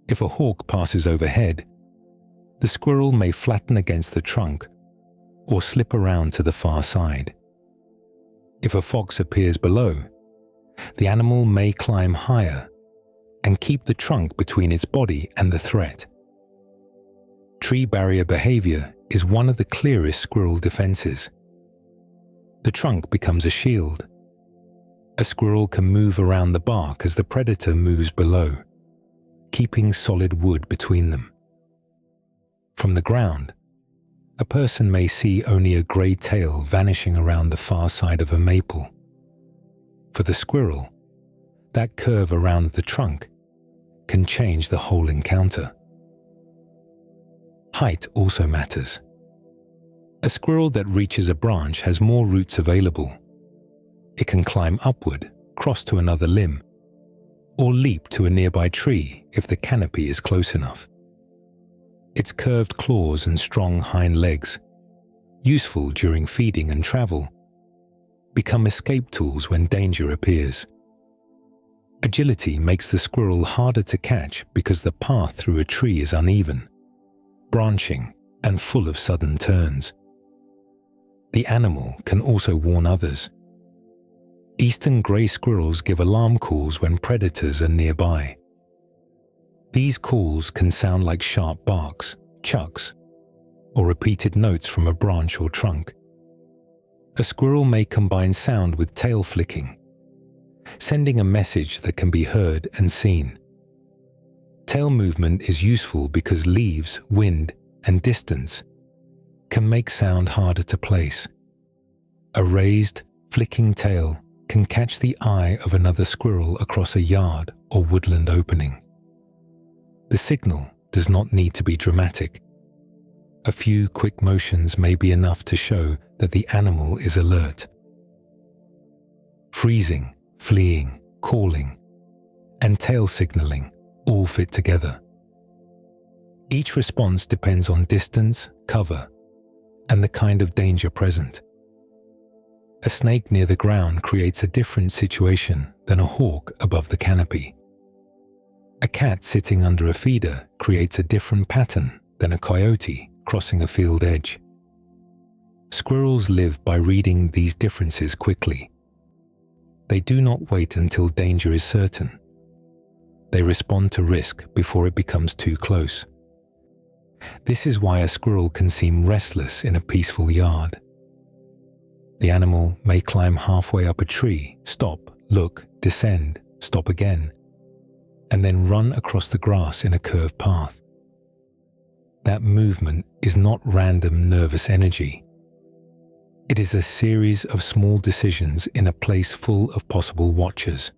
Speaker 1: If a hawk passes overhead, The squirrel may flatten against the trunk or slip around to the far side. If a fox appears below, the animal may climb higher and keep the trunk between its body and the threat. Tree barrier behavior is one of the clearest squirrel defenses. The trunk becomes a shield. A squirrel can move around the bark as the predator moves below, keeping solid wood between them. From the ground, a person may see only a grey tail vanishing around the far side of a maple. For the squirrel, that curve around the trunk can change the whole encounter. Height also matters. A squirrel that reaches a branch has more roots available. It can climb upward, cross to another limb, or leap to a nearby tree if the canopy is close enough. Its curved claws and strong hind legs, useful during feeding and travel, become escape tools when danger appears. Agility makes the squirrel harder to catch because the path through a tree is uneven, branching, and full of sudden turns. The animal can also warn others. Eastern grey squirrels give alarm calls when predators are nearby. These calls can sound like sharp barks, chucks, or repeated notes from a branch or trunk. A squirrel may combine sound with tail flicking, sending a message that can be heard and seen. Tail movement is useful because leaves, wind, and distance can make sound harder to place. A raised, flicking tail can catch the eye of another squirrel across a yard or woodland opening. The signal does not need to be dramatic. A few quick motions may be enough to show that the animal is alert. Freezing, fleeing, calling, and tail signaling all fit together. Each response depends on distance, cover, and the kind of danger present. A snake near the ground creates a different situation than a hawk above the canopy. A cat sitting under a feeder creates a different pattern than a coyote crossing a field edge. Squirrels live by reading these differences quickly. They do not wait until danger is certain. They respond to risk before it becomes too close. This is why a squirrel can seem restless in a peaceful yard. The animal may climb halfway up a tree, stop, look, descend, stop again, and then run across the grass in a curved path. That movement is not random nervous energy. It is a series of small decisions in a place full of possible watchers.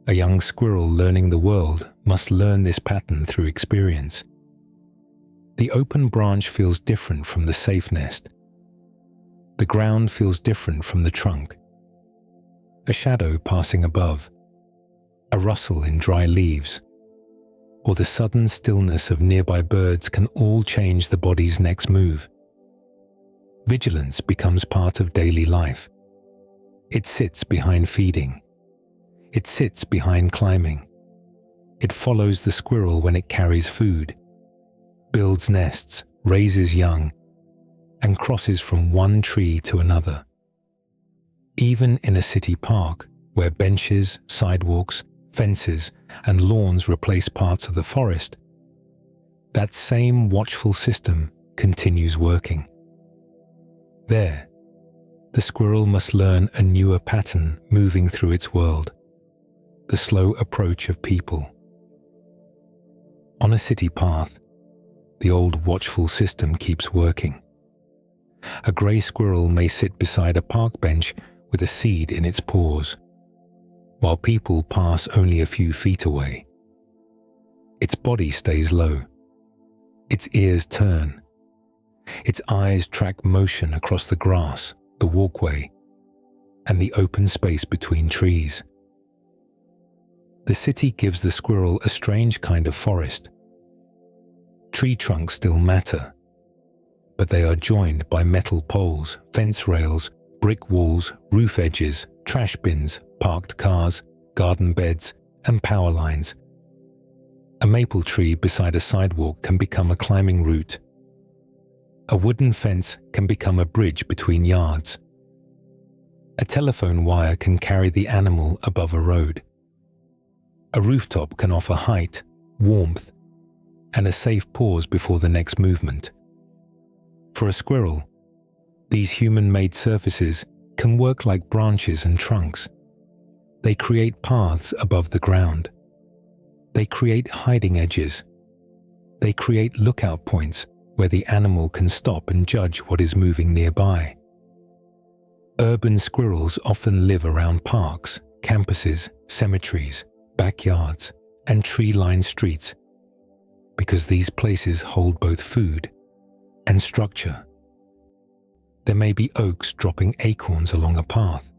Speaker 1: A young squirrel learning the world must learn this pattern through experience. The open branch feels different from the safe nest. The ground feels different from the trunk. A shadow passing above, a rustle in dry leaves, or the sudden stillness of nearby birds can all change the body's next move. Vigilance becomes part of daily life. It sits behind feeding. It sits behind climbing. It follows the squirrel when it carries food, builds nests, raises young, and crosses from one tree to another. Even in a city park, where benches, sidewalks, fences, and lawns replace parts of the forest, that same watchful system continues working. There, the squirrel must learn a newer pattern moving through its world, the slow approach of people. On a city path, the old watchful system keeps working. A grey squirrel may sit beside a park bench with a seed in its paws, while people pass only a few feet away. Its body stays low. Its ears turn. Its eyes track motion across the grass, the walkway, and the open space between trees. The city gives the squirrel a strange kind of forest. Tree trunks still matter, but they are joined by metal poles, fence rails, brick walls, roof edges, trash bins, parked cars, garden beds, and power lines. A maple tree beside a sidewalk can become a climbing route. A wooden fence can become a bridge between yards. A telephone wire can carry the animal above a road. A rooftop can offer height, warmth, and a safe pause before the next movement. For a squirrel, these human-made surfaces can work like branches and trunks. They create paths above the ground. They create hiding edges. They create lookout points where the animal can stop and judge what is moving nearby. Urban squirrels often live around parks, campuses, cemeteries, backyards, and tree-lined streets because these places hold both food and structure. There may be oaks dropping acorns along a path.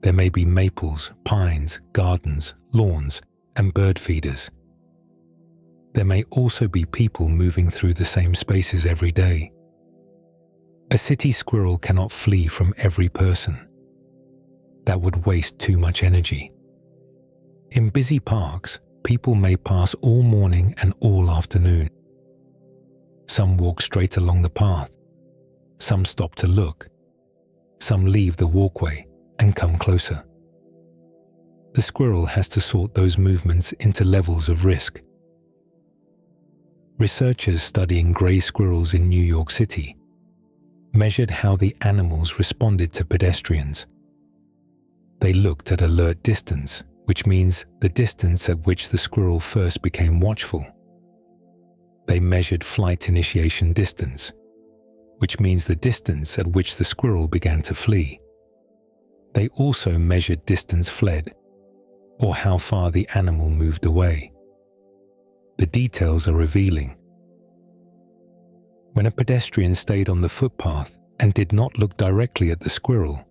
Speaker 1: There may be maples, pines, gardens, lawns, and bird feeders. There may also be people moving through the same spaces every day. A city squirrel cannot flee from every person. That would waste too much energy. In busy parks, people may pass all morning and all afternoon. Some walk straight along the path. Some stop to look. Some leave the walkway and come closer. The squirrel has to sort those movements into levels of risk. Researchers studying grey squirrels in New York City measured how the animals responded to pedestrians. They looked at alert distance, which means the distance at which the squirrel first became watchful. They measured flight initiation distance, which means the distance at which the squirrel began to flee. They also measured distance fled, or how far the animal moved away. The details are revealing. When a pedestrian stayed on the footpath and did not look directly at the squirrel,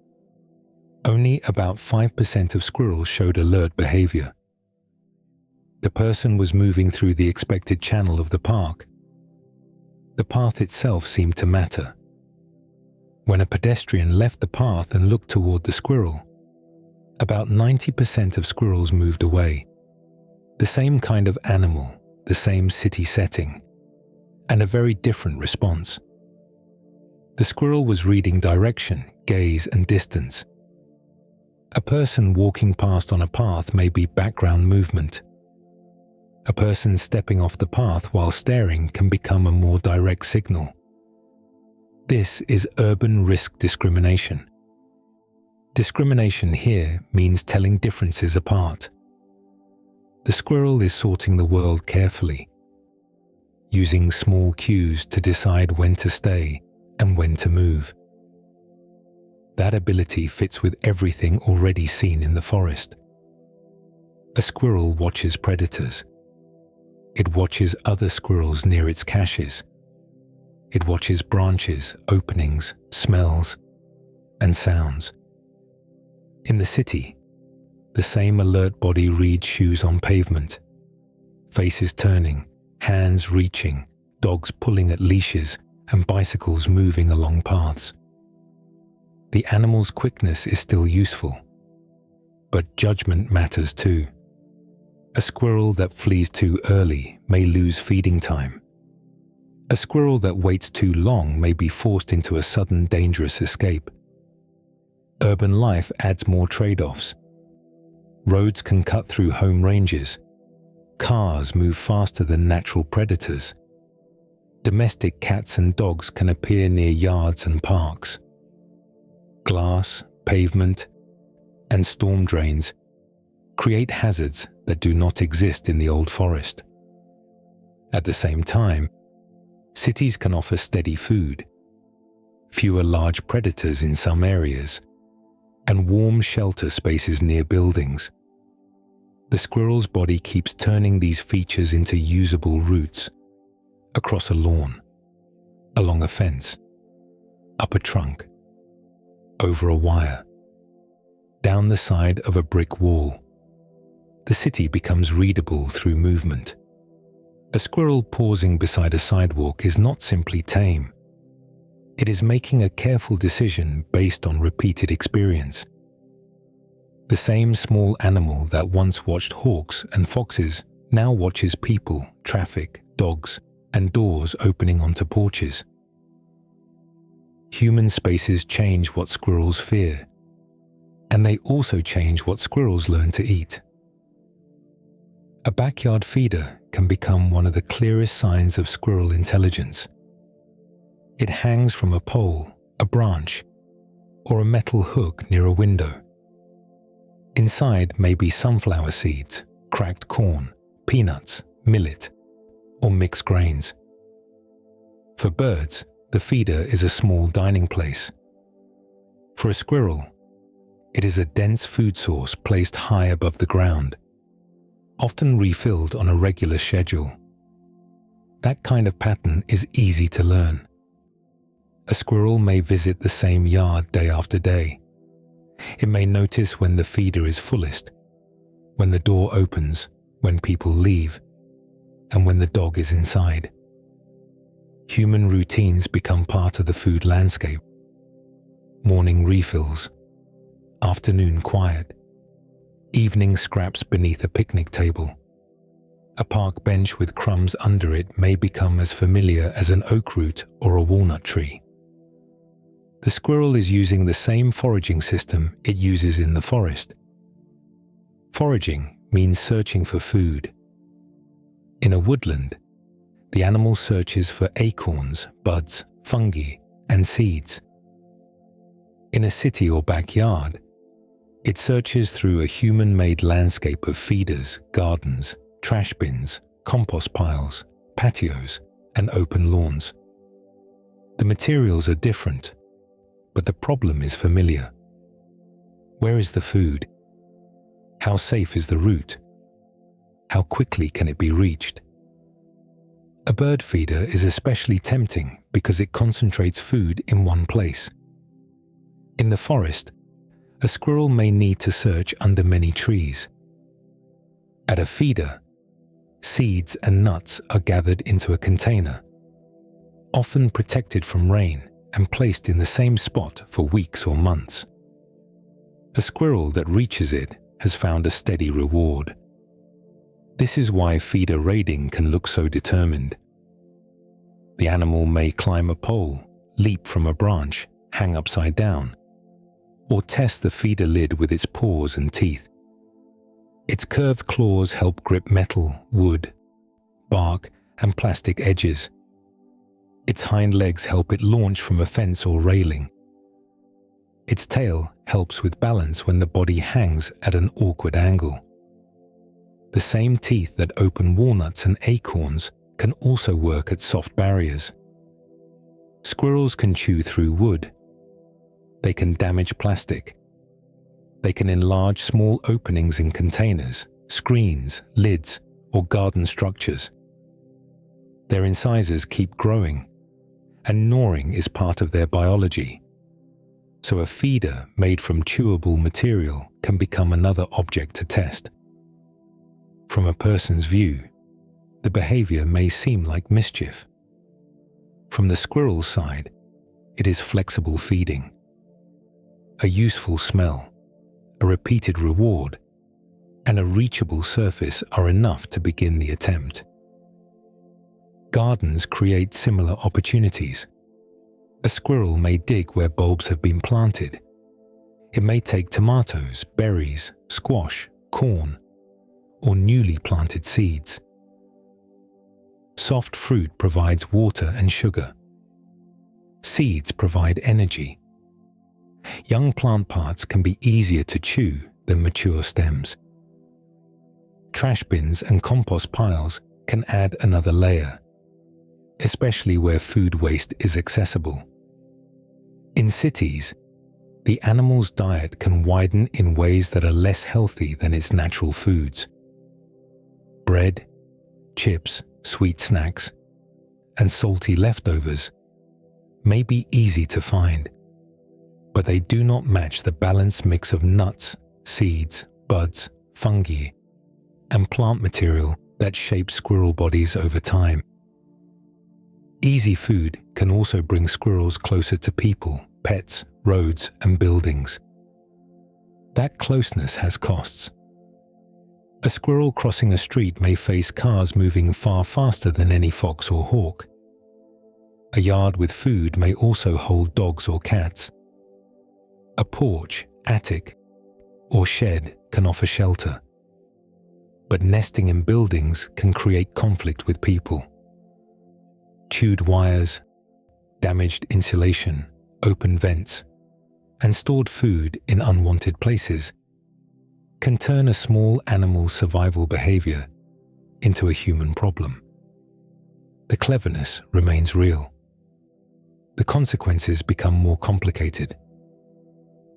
Speaker 1: only about 5% of squirrels showed alert behavior. The person was moving through the expected channel of the park. The path itself seemed to matter. When a pedestrian left the path and looked toward the squirrel, about 90% of squirrels moved away. The same kind of animal, the same city setting, and a very different response. The squirrel was reading direction, gaze, and distance. A person walking past on a path may be background movement. A person stepping off the path while staring can become a more direct signal. This is urban risk discrimination. Discrimination here means telling differences apart. The squirrel is sorting the world carefully, using small cues to decide when to stay and when to move. That ability fits with everything already seen in the forest. A squirrel watches predators. It watches other squirrels near its caches. It watches branches, openings, smells, and sounds. In the city, the same alert body reads shoes on pavement, faces turning, hands reaching, dogs pulling at leashes, and bicycles moving along paths. The animal's quickness is still useful, but judgment matters too. A squirrel that flees too early may lose feeding time. A squirrel that waits too long may be forced into a sudden dangerous escape. Urban life adds more trade-offs. Roads can cut through home ranges. Cars move faster than natural predators. Domestic cats and dogs can appear near yards and parks. Glass, pavement, and storm drains create hazards that do not exist in the old forest. At the same time, cities can offer steady food, fewer large predators in some areas, and warm shelter spaces near buildings. The squirrel's body keeps turning these features into usable routes, across a lawn, along a fence, up a trunk, over a wire, down the side of a brick wall. The city becomes readable through movement. A squirrel pausing beside a sidewalk is not simply tame. It is making a careful decision based on repeated experience. The same small animal that once watched hawks and foxes now watches people, traffic, dogs, and doors opening onto porches. Human spaces change what squirrels fear, and they also change what squirrels learn to eat. A backyard feeder can become one of the clearest signs of squirrel intelligence. It hangs from a pole, a branch, or a metal hook near a window. Inside may be sunflower seeds, cracked corn, peanuts, millet, or mixed grains. For birds, the feeder is a small dining place. For a squirrel, it is a dense food source placed high above the ground, often refilled on a regular schedule. That kind of pattern is easy to learn. A squirrel may visit the same yard day after day. It may notice when the feeder is fullest, when the door opens, when people leave, and when the dog is inside. Human routines become part of the food landscape. Morning refills, afternoon quiet, evening scraps beneath a picnic table. A park bench with crumbs under it may become as familiar as an oak root or a walnut tree. The squirrel is using the same foraging system it uses in the forest. Foraging means searching for food. In a woodland, the animal searches for acorns, buds, fungi, and seeds. In a city or backyard, it searches through a human-made landscape of feeders, gardens, trash bins, compost piles, patios, and open lawns. The materials are different, but the problem is familiar. Where is the food? How safe is the route? How quickly can it be reached? A bird feeder is especially tempting because it concentrates food in one place. In the forest, a squirrel may need to search under many trees. At a feeder, seeds and nuts are gathered into a container, often protected from rain and placed in the same spot for weeks or months. A squirrel that reaches it has found a steady reward. This is why feeder raiding can look so determined. The animal may climb a pole, leap from a branch, hang upside down, or test the feeder lid with its paws and teeth. Its curved claws help grip metal, wood, bark, and plastic edges. Its hind legs help it launch from a fence or railing. Its tail helps with balance when the body hangs at an awkward angle. The same teeth that open walnuts and acorns can also work at soft barriers. Squirrels can chew through wood. They can damage plastic. They can enlarge small openings in containers, screens, lids, or garden structures. Their incisors keep growing, and gnawing is part of their biology. So a feeder made from chewable material can become another object to test. From a person's view, the behavior may seem like mischief. From the squirrel's side, it is flexible feeding. A useful smell, a repeated reward, and a reachable surface are enough to begin the attempt. Gardens create similar opportunities. A squirrel may dig where bulbs have been planted. It may take tomatoes, berries, squash, corn, or newly planted seeds. Soft fruit provides water and sugar. Seeds provide energy. Young plant parts can be easier to chew than mature stems. Trash bins and compost piles can add another layer, especially where food waste is accessible. In cities, the animal's diet can widen in ways that are less healthy than its natural foods. Bread, chips, sweet snacks, and salty leftovers may be easy to find, but they do not match the balanced mix of nuts, seeds, buds, fungi, and plant material that shapes squirrel bodies over time. Easy food can also bring squirrels closer to people, pets, roads, and buildings. That closeness has costs. A squirrel crossing a street may face cars moving far faster than any fox or hawk. A yard with food may also hold dogs or cats. A porch, attic, or shed can offer shelter. But nesting in buildings can create conflict with people. Chewed wires, damaged insulation, open vents, and stored food in unwanted places can turn a small animal's survival behavior into a human problem. The cleverness remains real. The consequences become more complicated.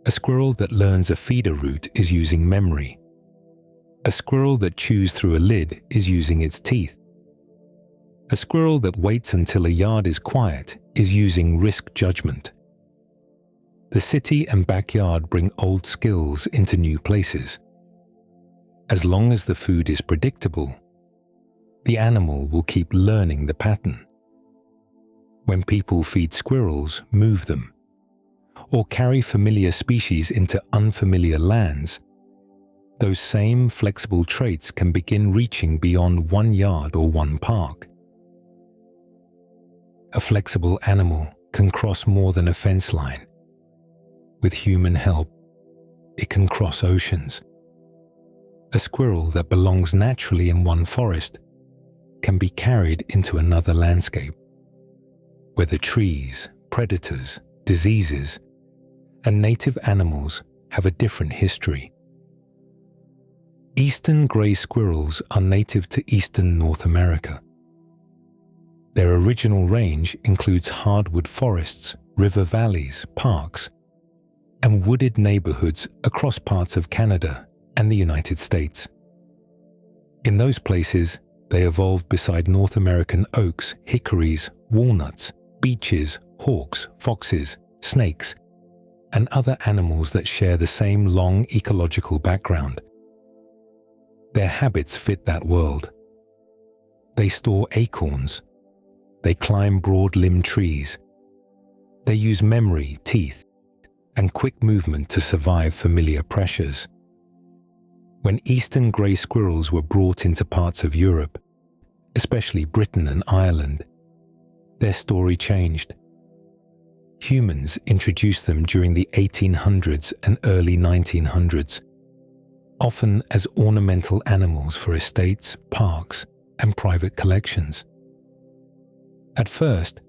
Speaker 1: A squirrel that learns a feeder route is using memory. A squirrel that chews through a lid is using its teeth. A squirrel that waits until a yard is quiet is using risk judgment. The city and backyard bring old skills into new places. As long as the food is predictable, the animal will keep learning the pattern. When people feed squirrels, move them, or carry familiar species into unfamiliar lands, those same flexible traits can begin reaching beyond one yard or one park. A flexible animal can cross more than a fence line. With human help, it can cross oceans. A squirrel that belongs naturally in one forest can be carried into another landscape, where the trees, predators, diseases, and native animals have a different history. Eastern grey squirrels are native to eastern North America. Their original range includes hardwood forests, river valleys, parks, and wooded neighborhoods across parts of Canada and the United States. In those places, they evolved beside North American oaks, hickories, walnuts, beeches, hawks, foxes, snakes, and other animals that share the same long ecological background. Their habits fit that world. They store acorns. They climb broad-limbed trees. They use memory, teeth, and quick movement to survive familiar pressures. When eastern grey squirrels were brought into parts of Europe, especially Britain and Ireland, their story changed. Humans introduced them during the 1800s and early 1900s, often as ornamental animals for estates, parks, and private collections. At first,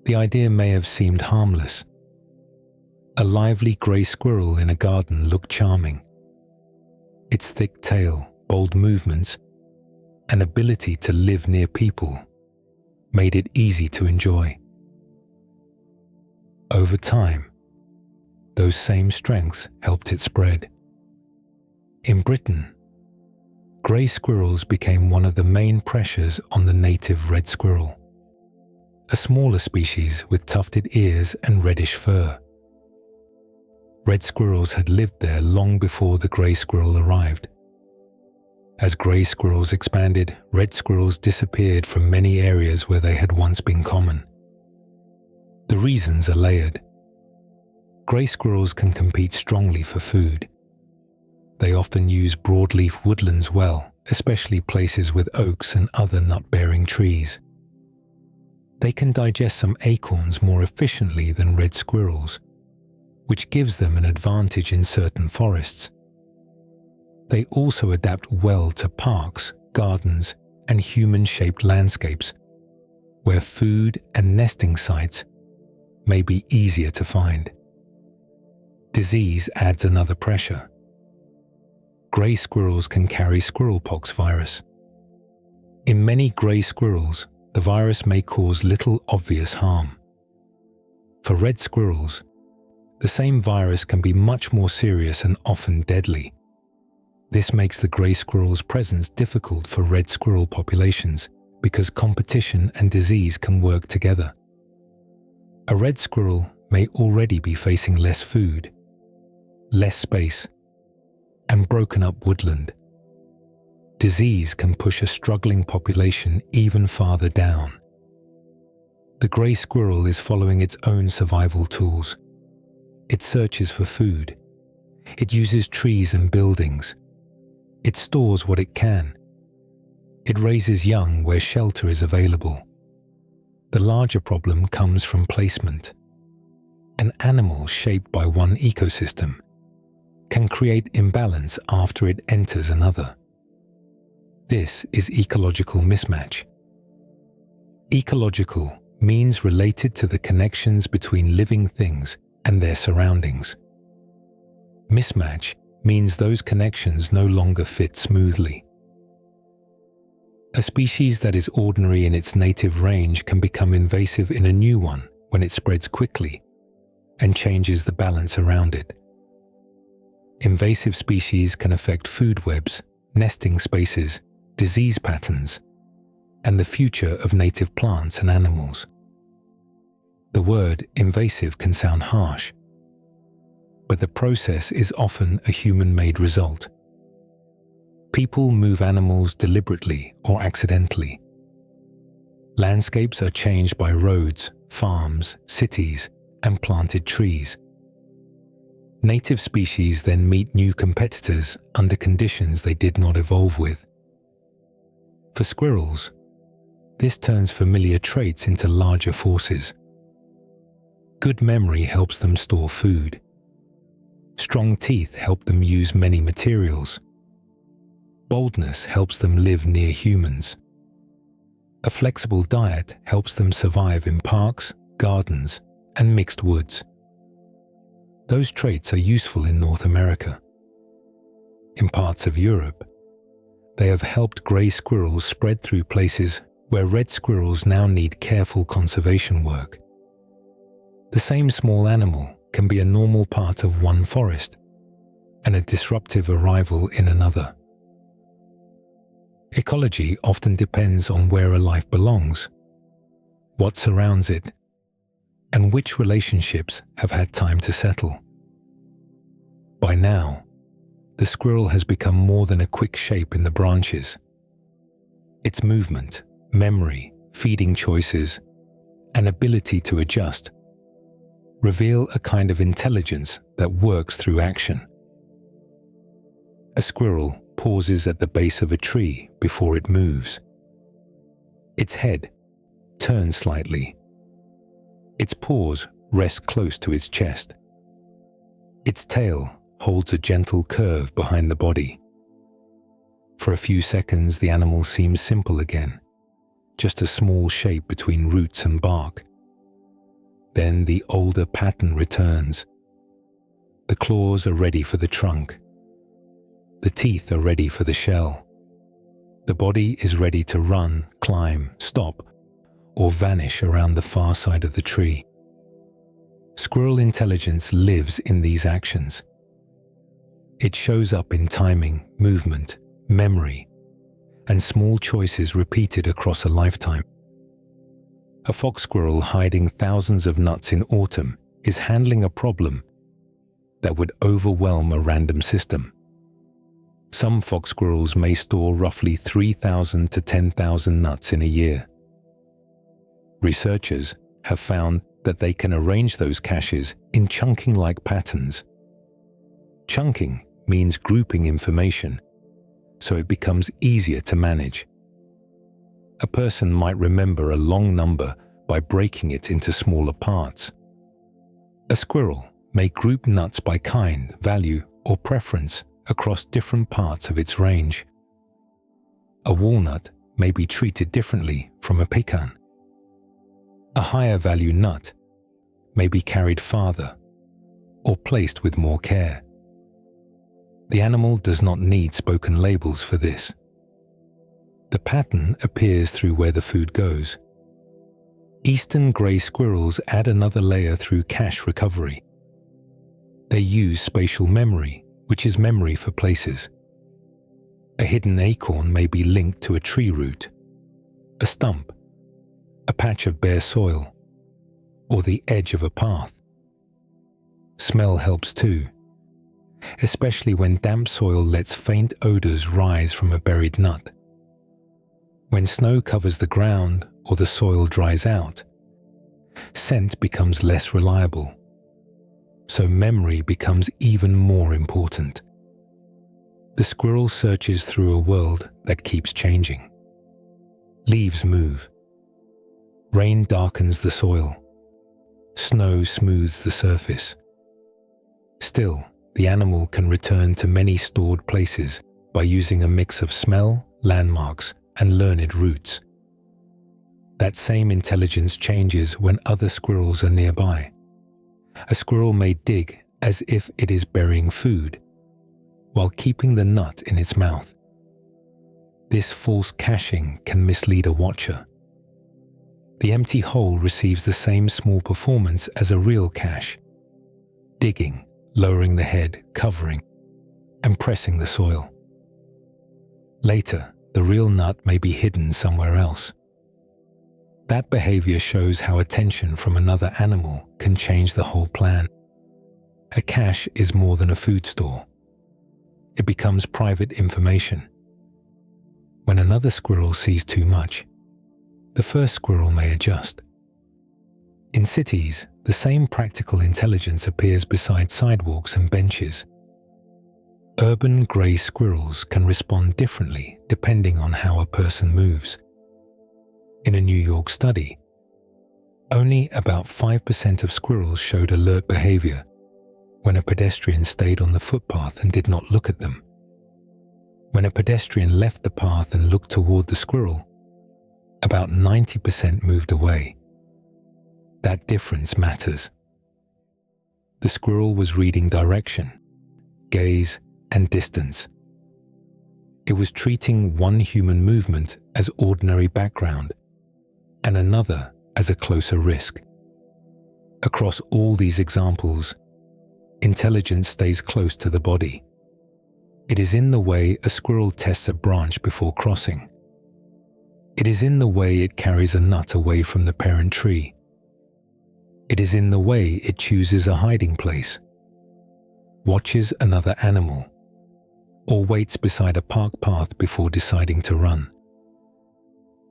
Speaker 1: the idea may have seemed harmless. A lively grey squirrel in a garden looked charming. Its thick tail, bold movements, and ability to live near people made it easy to enjoy. Over time, those same strengths helped it spread. In Britain, grey squirrels became one of the main pressures on the native red squirrel, a smaller species with tufted ears and reddish fur. Red squirrels had lived there long before the grey squirrel arrived. As grey squirrels expanded, red squirrels disappeared from many areas where they had once been common. The reasons are layered. Grey squirrels can compete strongly for food. They often use broadleaf woodlands well, especially places with oaks and other nut-bearing trees. They can digest some acorns more efficiently than red squirrels, which gives them an advantage in certain forests. They also adapt well to parks, gardens, and human-shaped landscapes, where food and nesting sites may be easier to find. Disease adds another pressure. Grey squirrels can carry squirrelpox virus. In many grey squirrels, the virus may cause little obvious harm. For red squirrels, the same virus can be much more serious and often deadly. This makes the grey squirrel's presence difficult for red squirrel populations because competition and disease can work together. A red squirrel may already be facing less food, less space, and broken up woodland. Disease can push a struggling population even farther down. The grey squirrel is following its own survival tools. It searches for food. It uses trees and buildings. It stores what it can. It raises young where shelter is available. The larger problem comes from placement. An animal shaped by one ecosystem can create imbalance after it enters another. This is ecological mismatch. Ecological means related to the connections between living things and their surroundings. Mismatch means those connections no longer fit smoothly. A species that is ordinary in its native range can become invasive in a new one when it spreads quickly and changes the balance around it. Invasive species can affect food webs, nesting spaces, disease patterns, and the future of native plants and animals. The word invasive can sound harsh, but the process is often a human-made result. People move animals deliberately or accidentally. Landscapes are changed by roads, farms, cities, and planted trees. Native species then meet new competitors under conditions they did not evolve with. For squirrels, this turns familiar traits into larger forces. Good memory helps them store food. Strong teeth help them use many materials. Boldness helps them live near humans. A flexible diet helps them survive in parks, gardens, and mixed woods. Those traits are useful in North America. In parts of Europe, they have helped grey squirrels spread through places where red squirrels now need careful conservation work. The same small animal can be a normal part of one forest and a disruptive arrival in another. Ecology often depends on where a life belongs, what surrounds it, and which relationships have had time to settle. By now, the squirrel has become more than a quick shape in the branches. Its movement, memory, feeding choices, and ability to adjust reveal a kind of intelligence that works through action. A squirrel pauses at the base of a tree before it moves. Its head turns slightly. Its paws rest close to its chest. Its tail holds a gentle curve behind the body. For a few seconds, the animal seems simple again, just a small shape between roots and bark. Then the older pattern returns. The claws are ready for the trunk. The teeth are ready for the shell. The body is ready to run, climb, stop, or vanish around the far side of the tree. Squirrel intelligence lives in these actions. It shows up in timing, movement, memory, and small choices repeated across a lifetime. A fox squirrel hiding thousands of nuts in autumn is handling a problem that would overwhelm a random system. Some fox squirrels may store roughly 3,000 to 10,000 nuts in a year. Researchers have found that they can arrange those caches in chunking-like patterns. Chunking means grouping information, so it becomes easier to manage. A person might remember a long number by breaking it into smaller parts. A squirrel may group nuts by kind, value, or preference across different parts of its range. A walnut may be treated differently from a pecan. A higher value nut may be carried farther or placed with more care. The animal does not need spoken labels for this. The pattern appears through where the food goes. Eastern grey squirrels add another layer through cache recovery. They use spatial memory, which is memory for places. A hidden acorn may be linked to a tree root, a stump, a patch of bare soil, or the edge of a path. Smell helps too, especially when damp soil lets faint odors rise from a buried nut. When snow covers the ground or the soil dries out, scent becomes less reliable, so memory becomes even more important. The squirrel searches through a world that keeps changing. Leaves move. Rain darkens the soil. Snow smooths the surface. Still, the animal can return to many stored places by using a mix of smell, landmarks, and learned routes. That same intelligence changes when other squirrels are nearby. A squirrel may dig as if it is burying food, while keeping the nut in its mouth. This false caching can mislead a watcher. The empty hole receives the same small performance as a real cache, digging, lowering the head, covering, and pressing the soil. Later, the real nut may be hidden somewhere else. That behavior shows how attention from another animal can change the whole plan. A cache is more than a food store. It becomes private information. When another squirrel sees too much, the first squirrel may adjust. In cities, the same practical intelligence appears beside sidewalks and benches. Urban grey squirrels can respond differently depending on how a person moves. In a New York study, only about 5% of squirrels showed alert behavior when a pedestrian stayed on the footpath and did not look at them. When a pedestrian left the path and looked toward the squirrel, about 90% moved away. That difference matters. The squirrel was reading direction, gaze, and distance. It was treating one human movement as ordinary background and another as a closer risk. Across all these examples, intelligence stays close to the body. It is in the way a squirrel tests a branch before crossing. It is in the way it carries a nut away from the parent tree. It is in the way it chooses a hiding place, watches another animal, or waits beside a park path before deciding to run.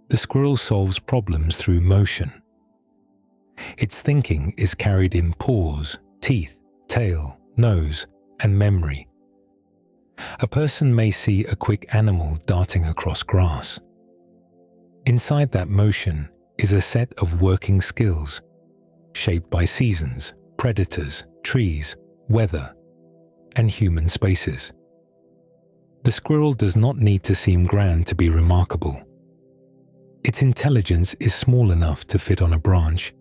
Speaker 1: The squirrel solves problems through motion. Its thinking is carried in paws, teeth, tail, nose, and memory. A person may see a quick animal darting across grass. Inside that motion is a set of working skills, shaped by seasons, predators, trees, weather, and human spaces. The squirrel does not need to seem grand to be remarkable. Its intelligence is small enough to fit on a branch,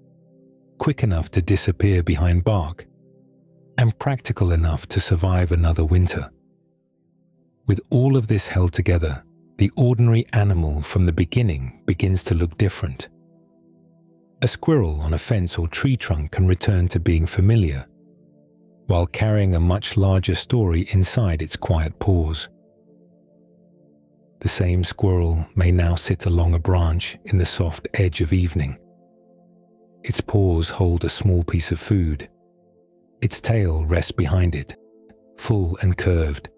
Speaker 1: quick enough to disappear behind bark, and practical enough to survive another winter. With all of this held together, the ordinary animal from the beginning begins to look different. A squirrel on a fence or tree trunk can return to being familiar, while carrying a much larger story inside its quiet paws. The same squirrel may now sit along a branch in the soft edge of evening. Its paws hold a small piece of food. Its tail rests behind it, full and curved,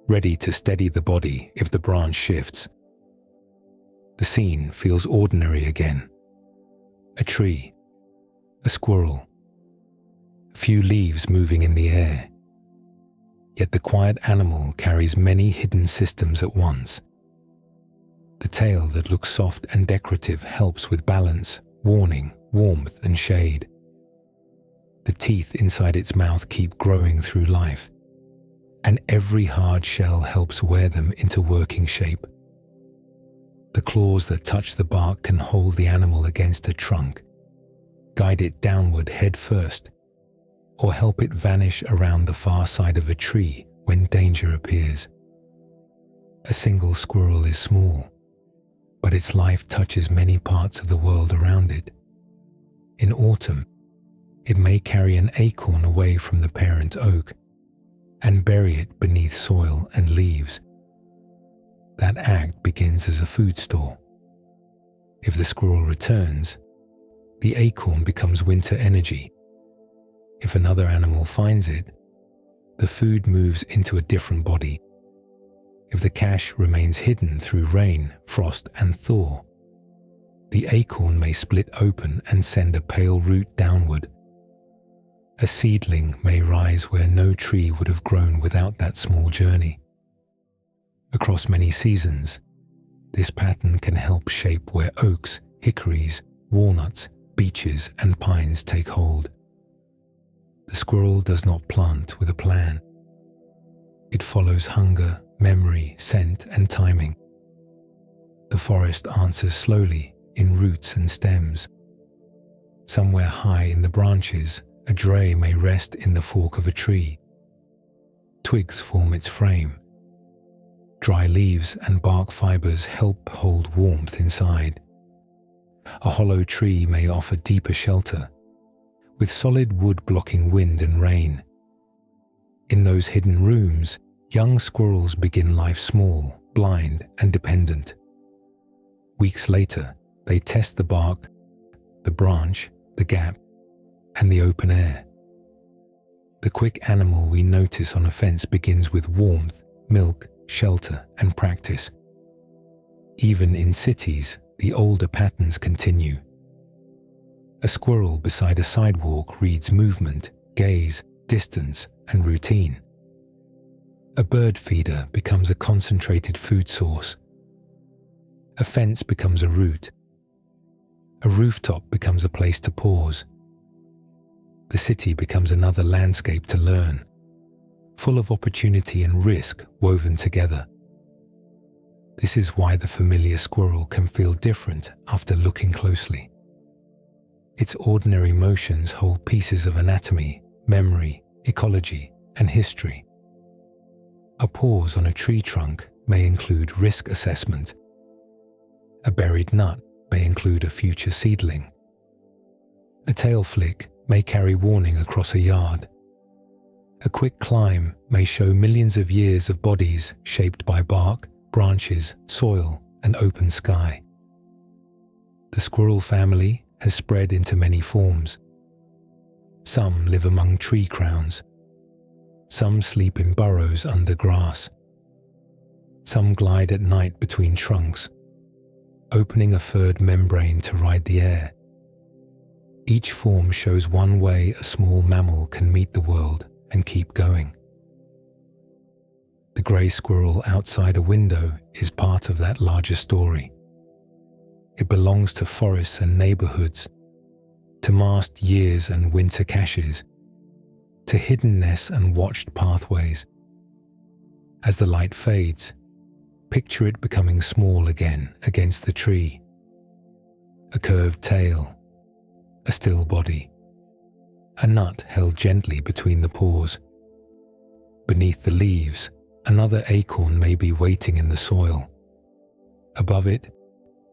Speaker 1: ready to steady the body if the branch shifts. The scene feels ordinary again. A tree, a squirrel, a few leaves moving in the air. Yet the quiet animal carries many hidden systems at once. The tail that looks soft and decorative helps with balance, warning, warmth, and shade. The teeth inside its mouth keep growing through life, and every hard shell helps wear them into working shape. The claws that touch the bark can hold the animal against a trunk, guide it downward head first, or help it vanish around the far side of a tree when danger appears. A single squirrel is small, but its life touches many parts of the world around it. In autumn, it may carry an acorn away from the parent oak and bury it beneath soil and leaves. That act begins as a food store. If the squirrel returns, the acorn becomes winter energy. If another animal finds it, the food moves into a different body. If the cache remains hidden through rain, frost, and thaw, the acorn may split open and send a pale root downward. A seedling may rise where no tree would have grown without that small journey. across many seasons. This pattern can help shape where oaks, hickories, walnuts, beeches, and pines take hold. The squirrel does not plant with a plan. It follows hunger, memory, scent, and timing. The forest answers slowly in roots and stems. Somewhere high in the branches, a dray may rest in the fork of a tree. Twigs form its frame. Dry leaves and bark fibers help hold warmth inside. A hollow tree may offer deeper shelter, with solid wood blocking wind and rain. In those hidden rooms, young squirrels begin life small, blind, and dependent. Weeks later, they test the bark, the branch, the gap, and the open air. The quick animal we notice on a fence begins with warmth, milk, shelter, and practice. Even in cities, the older patterns continue. A squirrel beside a sidewalk reads movement, gaze, distance, and routine. A bird feeder becomes a concentrated food source. A fence becomes a route. A rooftop becomes a place to pause. The city becomes another landscape to learn, full of opportunity and risk woven together. This is why the familiar squirrel can feel different after looking closely. Its ordinary motions hold pieces of anatomy, memory, ecology, and history. A pause on a tree trunk may include risk assessment. A buried nut may include a future seedling. A tail flick may carry warning across a yard. A quick climb may show millions of years of bodies shaped by bark, branches, soil, and open sky. The squirrel family has spread into many forms. Some live among tree crowns. Some sleep in burrows under grass. Some glide at night between trunks, opening a furred membrane to ride the air. Each form shows one way a small mammal can meet the world and keep going. The grey squirrel outside a window is part of that larger story. It belongs to forests and neighborhoods, to masked years and winter caches, to hidden nests and watched pathways. As the light fades, picture it becoming small again against the tree. A curved tail, a still body, a nut held gently between the paws. Beneath the leaves, another acorn may be waiting in the soil. Above it,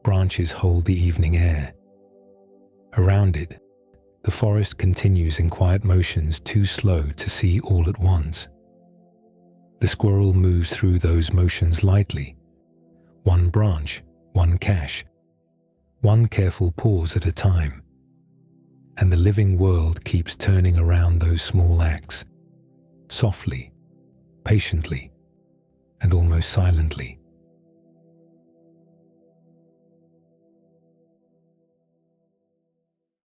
Speaker 1: branches hold the evening air. Around it, the forest continues in quiet motions too slow to see all at once. The squirrel moves through those motions lightly, one branch, one cache, one careful pause at a time. And the living world keeps turning around those small acts, softly, patiently, and almost silently.